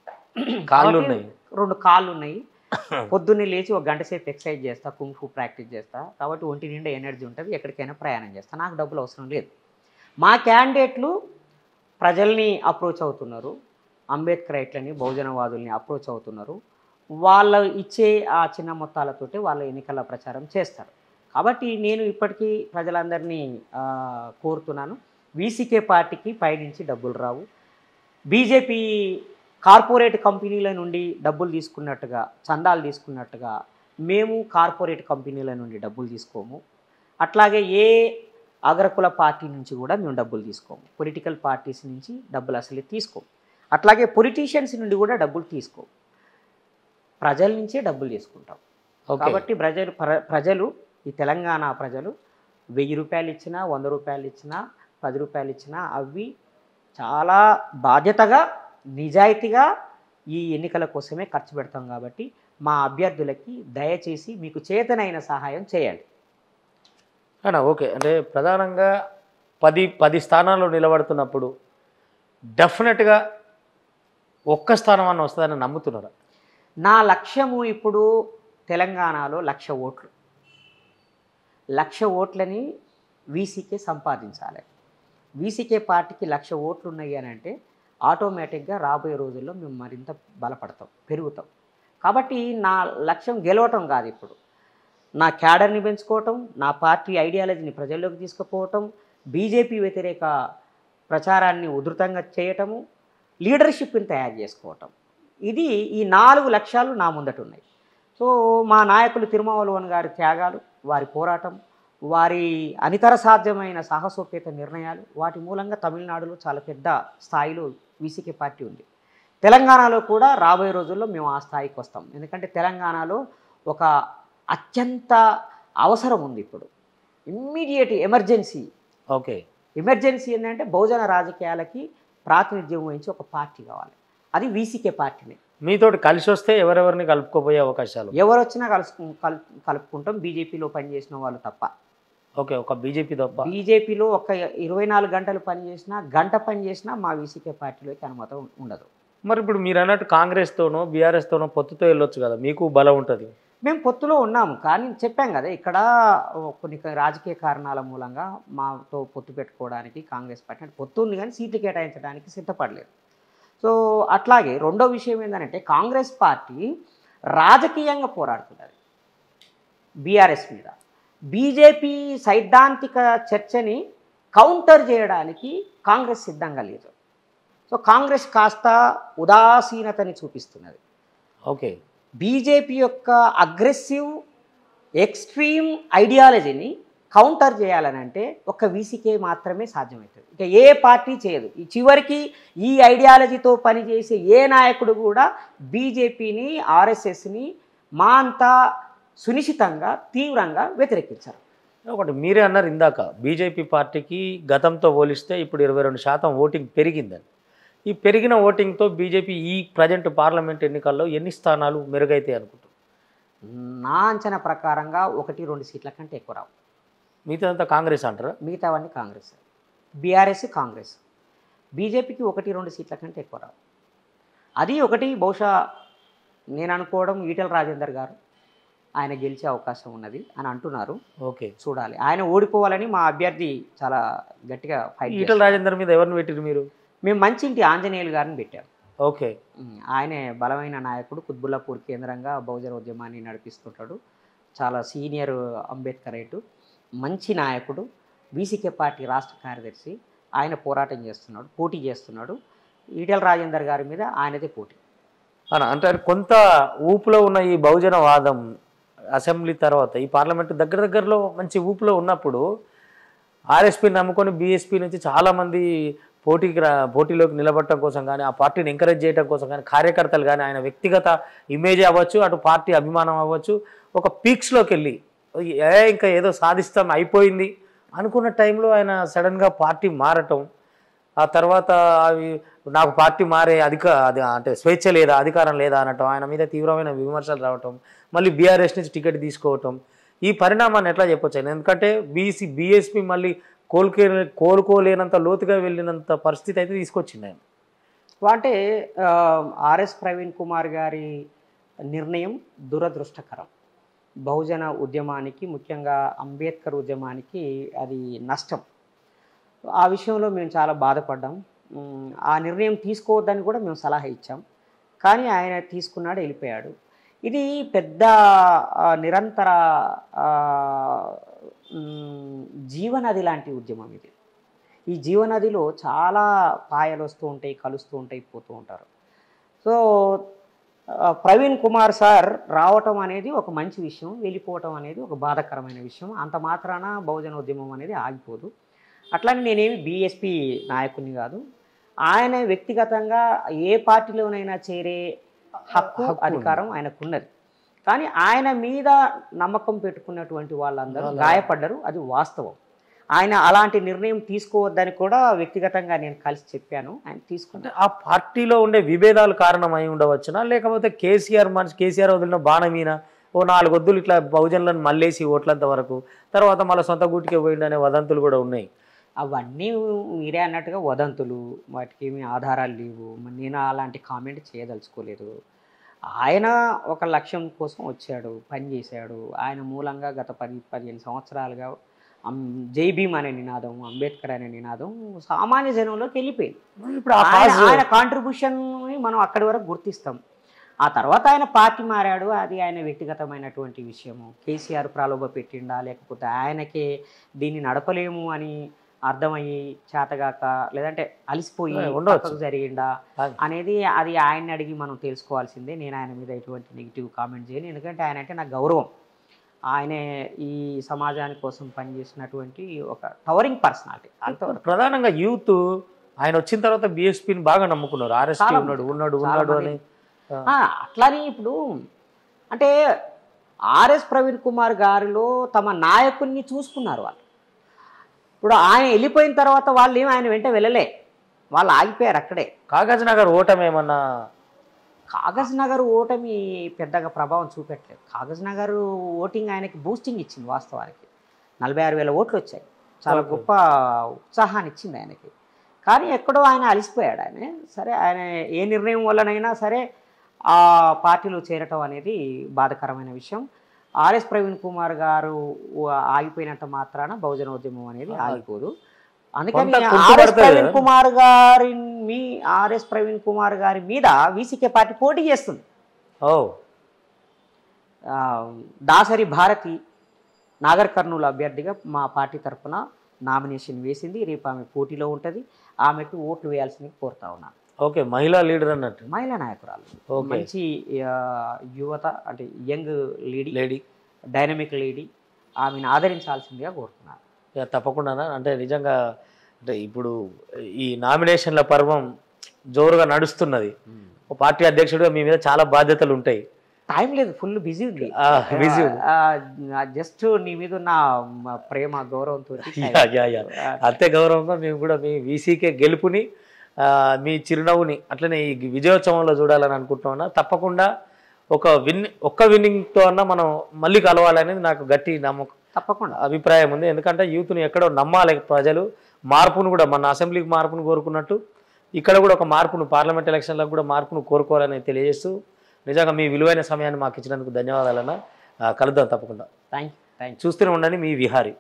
కాళ్ళు ఉన్నాయి,
2 కాళ్ళు ఉన్నాయి. పొద్దున్నే లేచి 1 గంట సేపు ఎక్సర్సైజ్ చేస్తా, కుంఫు ప్రాక్టీస్ చేస్తా, కాబట్టి ఒంటి నిండా ఎనర్జీ ఉంటుంది, ఎక్కడికైనా ప్రయాణం చేస్తా. నాకు డబ్బులు అవసరం లేదు. మా క్యాండిడేట్లు ప్రజల్ని అప్రోచ్ అవుతున్నారు, అంబేద్కర్ రైట్లని, బహుజనవాదుల్ని అప్రోచ్ అవుతున్నారు. వాళ్ళు ఇచ్చే ఆ చిన్న మొత్తాలతోటి వాళ్ళ ఎన్నికల ప్రచారం చేస్తారు. కాబట్టి నేను ఇప్పటికీ ప్రజలందరినీ కోరుతున్నాను, వీసీకే పార్టీకి పైనుంచి డబ్బులు రావు. బీజేపీ కార్పొరేట్ కంపెనీల నుండి డబ్బులు తీసుకున్నట్టుగా, చందాలు తీసుకున్నట్టుగా మేము కార్పొరేట్ కంపెనీల నుండి డబ్బులు తీసుకోము. అట్లాగే ఏ అగ్రకుల పార్టీ నుంచి కూడా మేము డబ్బులు తీసుకోము. పొలిటికల్ పార్టీస్ నుంచి డబ్బులు అసలు తీసుకోము. అట్లాగే పొలిటీషియన్స్ నుండి కూడా డబ్బులు తీసుకోము. ప్రజల నుంచే డబ్బులు తీసుకుంటాం. కాబట్టి ప్రజలు ఈ తెలంగాణ ప్రజలు 1000 రూపాయలు ఇచ్చినా, 100 రూపాయలు ఇచ్చినా, 10 రూపాయలు ఇచ్చినా అవి చాలా బాధ్యతగా, నిజాయితీగా ఈ ఎన్నికల కోసమే ఖర్చు పెడతాం. కాబట్టి మా అభ్యర్థులకి దయచేసి మీకు చేతనైన సహాయం చేయండి.
ఓకే, అంటే ప్రధానంగా 10 స్థానాల్లో నిలబడుతున్నప్పుడు డెఫినెట్గా ఒక్క స్థానం అన్న వస్తుందని నమ్ముతున్నారా?
నా లక్ష్యము ఇప్పుడు తెలంగాణలో 1,00,000 ఓట్లు. 1,00,000 ఓట్లని వీసీకే సంపాదించాలి. వీసీకే పార్టీకి 1,00,000 ఓట్లు ఉన్నాయి అని అంటే ఆటోమేటిక్గా రాబోయే రోజుల్లో మేము మరింత బలపడతాం, పెరుగుతాం. కాబట్టి నా లక్ష్యం గెలవటం కాదు ఇప్పుడు, నా క్యాడర్ని పెంచుకోవటం, నా పార్టీ ఐడియాలజీని ప్రజల్లోకి తీసుకుపోవటం, బీజేపీ వ్యతిరేక ప్రచారాన్ని ఉధృతంగా చేయటము, లీడర్షిప్ని తయారు చేసుకోవటం. ఇది ఈ 4 లక్ష్యాలు నా ముందట ఉన్నాయి. సో మా నాయకులు తిరుమావళవన్ గారి త్యాగాలు, వారి పోరాటం, వారి అనితర సాధ్యమైన సాహసోపేత నిర్ణయాలు, వాటి మూలంగా తమిళనాడులో చాలా పెద్ద స్థాయిలో వీసీకే పార్టీ ఉంది. తెలంగాణలో కూడా రాబోయే రోజుల్లో మేము ఆ స్థాయికి వస్తాం. ఎందుకంటే తెలంగాణలో ఒక అత్యంత అవసరం ఉంది ఇప్పుడు, ఇమ్మీడియట్ ఎమర్జెన్సీ.
ఓకే,
ఎమర్జెన్సీ ఏంటంటే బహుజన రాజకీయాలకి ప్రాతినిధ్యం వహించి ఒక పార్టీ కావాలి. అది వీసీకే పార్టీనే.
మీతోటి కలిసి వస్తే ఎవరెవరిని కలుపుకోబోయే అవకాశాలు?
ఎవరు వచ్చినా కలుపుకుంటాం, బీజేపీలో పనిచేసిన వాళ్ళు తప్ప.
ఓకే, ఒక బీజేపీ తప్ప.
బీజేపీలో ఒక 24 గంటలు పనిచేసినా, గంట పనిచేసినా మా వీసీకే పార్టీలోకి అనుమతి ఉండదు.
మరి ఇప్పుడు మీరు అన్నట్టు కాంగ్రెస్తోనో బీఆర్ఎస్తోనో పొత్తుతో వెళ్ళొచ్చు కదా, మీకు బలం ఉంటుంది.
మేము పొత్తులో ఉన్నాము, కానీ చెప్పాం కదా ఇక్కడ కొన్ని రాజకీయ కారణాల మూలంగా మాతో పొత్తు పెట్టుకోవడానికి కాంగ్రెస్ పార్టీ అంటే పొత్తు ఉంది, కానీ సీట్లు కేటాయించడానికి సిద్ధపడలేదు. సో అట్లాగే రెండో విషయం ఏంటంటే కాంగ్రెస్ పార్టీ రాజకీయంగా పోరాడుతున్నది బీఆర్ఎస్ మీద. బీజేపీ సైద్ధాంతిక చర్చని కౌంటర్ చేయడానికి కాంగ్రెస్ సిద్ధంగా లేదు. సో కాంగ్రెస్ కాస్త ఉదాసీనతని చూపిస్తున్నది.
ఓకే,
బీజేపీ యొక్క అగ్రెసివ్ ఎక్స్ట్రీమ్ ఐడియాలజీని కౌంటర్ చేయాలని అంటే ఒక వీసీకే మాత్రమే సాధ్యమవుతుంది, ఇక ఏ పార్టీ చేయదు. ఈ చివరికి ఈ ఐడియాలజీతో పనిచేసే ఏ నాయకుడు కూడా బీజేపీని, ఆర్ఎస్ఎస్ని మా అంతా సునిశ్చితంగా తీవ్రంగా వ్యతిరేకించారు.
ఒకటి మీరే అన్నారు ఇందాక, బీజేపీ పార్టీకి గతంతో పోలిస్తే ఇప్పుడు 22% ఓటింగ్ పెరిగిందని. ఈ పెరిగిన ఓటింగ్తో బీజేపీ ఈ ప్రజెంట్ పార్లమెంట్ ఎన్నికల్లో ఎన్ని స్థానాలు మెరుగైతాయి అనుకుంటున్నారు?
నా అంచనా ప్రకారంగా 1-2 సీట్ల కంటే ఎక్కువ రావు.
మిగతాదంతా కాంగ్రెస్ అంటారా?
మిగతావన్నీ కాంగ్రెస్, బీఆర్ఎస్ కాంగ్రెస్. బీజేపీకి 1-2 సీట్ల కంటే ఎక్కువ రావు. అది ఒకటి బహుశా నేను అనుకోవడం ఈటెల రాజేందర్ గారు ఆయన గెలిచే అవకాశం ఉన్నది అని అంటున్నారు.
ఓకే,
చూడాలి. ఆయన ఓడిపోవాలని మా అభ్యర్థి చాలా గట్టిగా ఫైట్.
ఈటెల రాజేందర్ మీద ఎవరిని పెట్టిరు మీరు?
మేము మంచింటి ఆంజనేయులు గారిని పెట్టాం.
ఓకే,
ఆయనే బలమైన నాయకుడు, కుత్బుల్లాపూర్ కేంద్రంగా బహుజన ఉద్యమాన్ని నడిపిస్తుంటాడు, చాలా సీనియర్ అంబేద్కరైటు, మంచి నాయకుడు, వీసీకే పార్టీ రాష్ట్ర కార్యదర్శి. ఆయన పోటీ చేస్తున్నాడు. ఈటెల రాజేందర్ గారి మీద ఆయనదే పోటీ.
అంటే కొంత ఊపులో ఉన్న ఈ బహుజన వాదం అసెంబ్లీ తర్వాత ఈ పార్లమెంటు దగ్గరలో మంచి ఊపులో ఉన్నప్పుడు ఆర్ఎస్పీని నమ్ముకొని బీఎస్పీ నుంచి చాలామంది పోటీలోకి నిలబడటం కోసం కానీ, ఆ పార్టీని ఎంకరేజ్ చేయడం కోసం కానీ, కార్యకర్తలు కానీ, ఆయన వ్యక్తిగత ఇమేజ్ అవ్వచ్చు, అటు పార్టీ అభిమానం అవ్వచ్చు, ఒక పీక్స్లోకి వెళ్ళి ఇంకా ఏదో సాధిస్తాం అయిపోయింది అనుకున్న టైంలో ఆయన సడన్గా పార్టీ మారటం, ఆ తర్వాత అవి నాకు పార్టీ మారే అంటే స్వేచ్ఛ లేదా, అధికారం లేదా అనటం, ఆయన మీద తీవ్రమైన విమర్శలు రావటం, మళ్ళీ బీఆర్ఎస్ నుంచి టికెట్ తీసుకోవటం, ఈ పరిణామాన్ని ఎట్లా చెప్పొచ్చు? ఎందుకంటే బీఎస్పీ మళ్ళీ కోలుకోలేనంత లోతుగా వెళ్ళినంత పరిస్థితి అయితే తీసుకొచ్చింది ఆయన.
అంటే ఆర్ఎస్ ప్రవీణ్ కుమార్ గారి నిర్ణయం దురదృష్టకరం. బహుజన ఉద్యమానికి, ముఖ్యంగా అంబేద్కర్ ఉద్యమానికి అది నష్టం. ఆ విషయంలో మేము చాలా బాధపడ్డాం. ఆ నిర్ణయం తీసుకోవద్దని కూడా మేము సలహా ఇచ్చాం, కానీ ఆయన తీసుకున్నాడు, వెళ్ళిపోయాడు. ఇది పెద్ద నిరంతర జీవనది లాంటి ఉద్యమం ఇది. ఈ జీవనదిలో చాలా పాయలు వస్తూ ఉంటాయి, కలుస్తూ ఉంటాయి, పోతూ ఉంటారు. సో ప్రవీణ్ కుమార్ సార్ రావటం అనేది ఒక మంచి విషయం, వెళ్ళిపోవటం అనేది ఒక బాధాకరమైన విషయం. అంత మాత్రాన బహుజన ఉద్యమం అనేది ఆగిపోదు. అట్లానే నేనేమి బీఎస్పీ నాయకుని కాదు. ఆయన వ్యక్తిగతంగా ఏ పార్టీలోనైనా చేరే హక్కు, అధికారం ఆయనకున్నది. కానీ ఆయన మీద నమ్మకం పెట్టుకున్నటువంటి వాళ్ళందరూ గాయపడ్డారు, అది వాస్తవం. ఆయన అలాంటి నిర్ణయం తీసుకోవద్దని కూడా వ్యక్తిగతంగా నేను కలిసి చెప్పాను. ఆయన తీసుకుంటే
ఆ పార్టీలో ఉండే విభేదాలు కారణమై ఉండవచ్చునా, లేకపోతే కేసీఆర్ వదిలిన బాణమీన ఓ 4 వద్దులు ఇట్లా బహుజనులను మళ్ళేసి ఓట్లంత వరకు తర్వాత మళ్ళీ సొంత గూటికే పోయిందనే వదంతులు కూడా ఉన్నాయి?
అవన్నీ మీరే అన్నట్టుగా వదంతులు, వాటికి ఏమీ ఆధారాలు లేవు. నేను అలాంటి కామెంట్ చేయదలుచుకోలేదు. ఆయన ఒక లక్ష్యం కోసం వచ్చాడు, పనిచేశాడు. ఆయన మూలంగా గత 10-15 సంవత్సరాలుగా జై భీమ్ అనే నినాదం, అంబేద్కర్ అనే నినాదం సామాన్య జనంలోకి వెళ్ళిపోయింది.
ఇప్పుడు
ఆయన కాంట్రిబ్యూషన్ని మనం అక్కడి వరకు గుర్తిస్తాం. ఆ తర్వాత ఆయన పార్టీ మారాడు, అది ఆయన వ్యక్తిగతమైనటువంటి విషయము. కేసీఆర్ ప్రలోభ పెట్టిండా, లేకపోతే ఆయనకే దీన్ని నడపలేము అని అర్థమయ్యి చేతగాక, లేదంటే అలిసిపోయి పక్కకు జరిగిండా అనేది అది ఆయన్ని అడిగి మనం తెలుసుకోవాల్సిందే. నేను ఆయన మీద ఎటువంటి నెగిటివ్ కామెంట్ చేయను, ఎందుకంటే ఆయన అంటే నాకు గౌరవం. ఆయన ఈ సమాజాని కోసం పనిచేసినటువంటి ఒక టవరింగ్ పర్సనాలిటీ. అంతవరకు
ప్రధానంగా యూత్ ఆయన వచ్చిన తర్వాత బీఎస్పీని బాగా నమ్ముకున్నారు. ఆర్ఎస్పీ ఉన్నాడు అని.
అట్లానే ఇప్పుడు అంటే ఆర్ఎస్ ప్రవీణ్ కుమార్ గారిలో తమ నాయకుడిని చూసుకున్నారు వాళ్ళు. ఇప్పుడు ఆయన వెళ్ళిపోయిన తర్వాత వాళ్ళు ఏమి ఆయన వెంట వెళ్ళలే, వాళ్ళు ఆగిపోయారు అక్కడే.
కాగజ్ నగర్ ఓటమి ఏమన్నా?
కాగజ్ నగర్ ఓటమి పెద్దగా ప్రభావం చూపెట్టలేదు. కాగజ్ నగర్ ఓటింగ్ ఆయనకి బూస్టింగ్ ఇచ్చింది. వాస్తవానికి 46,000 ఓట్లు వచ్చాయి, చాలా గొప్ప ఉత్సాహాన్ని ఇచ్చింది ఆయనకి. కానీ ఎక్కడో ఆయన అలిసిపోయాడు. ఆయన సరే, ఆయన ఏ నిర్ణయం వల్లనైనా సరే ఆ పార్టీలో చేరటం అనేది బాధాకరమైన విషయం. ఆర్ఎస్ ప్రవీణ్ కుమార్ గారు ఆగిపోయినంత మాత్రాన బహుజనోద్యమం అనేది ఆగిపోదు. అందుకని ఆర్ఎస్ ప్రవీణ్ కుమార్ గారి మీద వీసీకే పార్టీ పోటీ చేస్తుంది. దాసరి భారతి నాగర్ కర్నూలు అభ్యర్థిగా మా పార్టీ తరఫున నామినేషన్ వేసింది. రేపు ఆమె పోటీలో ఉంటుంది. ఆమెకు ఓట్లు వేయాల్సింది కోరుతా ఉన్నాను.
ఓకే, మహిళా లీడర్ అన్నట్టు,
మహిళా నాయకురాలు, మంచి యువత, అంటే యంగ్ లేడీ, డైనమిక్ లేడీ, ఆమెను ఆదరించాల్సిందిగా కోరుతున్నాను.
తప్పకుండా. అంటే నిజంగా అంటే ఇప్పుడు ఈ నామినేషన్ల పర్వం జోరుగా నడుస్తున్నది. పార్టీ అధ్యక్షుడిగా మీ మీద చాలా బాధ్యతలు ఉంటాయి.
టైం లేదు, ఫుల్ బిజీ ఉంది. జస్ట్ నీ మీద ఉన్న ప్రేమ గౌరవంతో
అంతే గౌరవంగా మేము కూడా మీ వీసీకే గెలుపుని, మీ చిరునవ్వుని అట్లనే ఈ విజయోత్సవంలో చూడాలని అనుకుంటున్నా. తప్పకుండా ఒక్క విన్నింగ్తో అన్నా మనం మళ్ళీ కలవాలనేది నాకు గట్టి నమ్మకం,
తప్పకుండా
అభిప్రాయం ఉంది. ఎందుకంటే యూత్ని ఎక్కడో నమ్మాలి ప్రజలు, మార్పును కూడా మన అసెంబ్లీకి మార్పును కోరుకున్నట్టు ఇక్కడ కూడా ఒక మార్పును, పార్లమెంట్ ఎలక్షన్లకు కూడా మార్పును కోరుకోవాలని తెలియజేస్తూ నిజంగా మీ విలువైన సమయాన్ని మాకు ఇచ్చినందుకు ధన్యవాదాలన్నా. కలుద్దాం తప్పకుండా.
Thank you.
చూస్తూనే ఉండండి మీ విహారీ.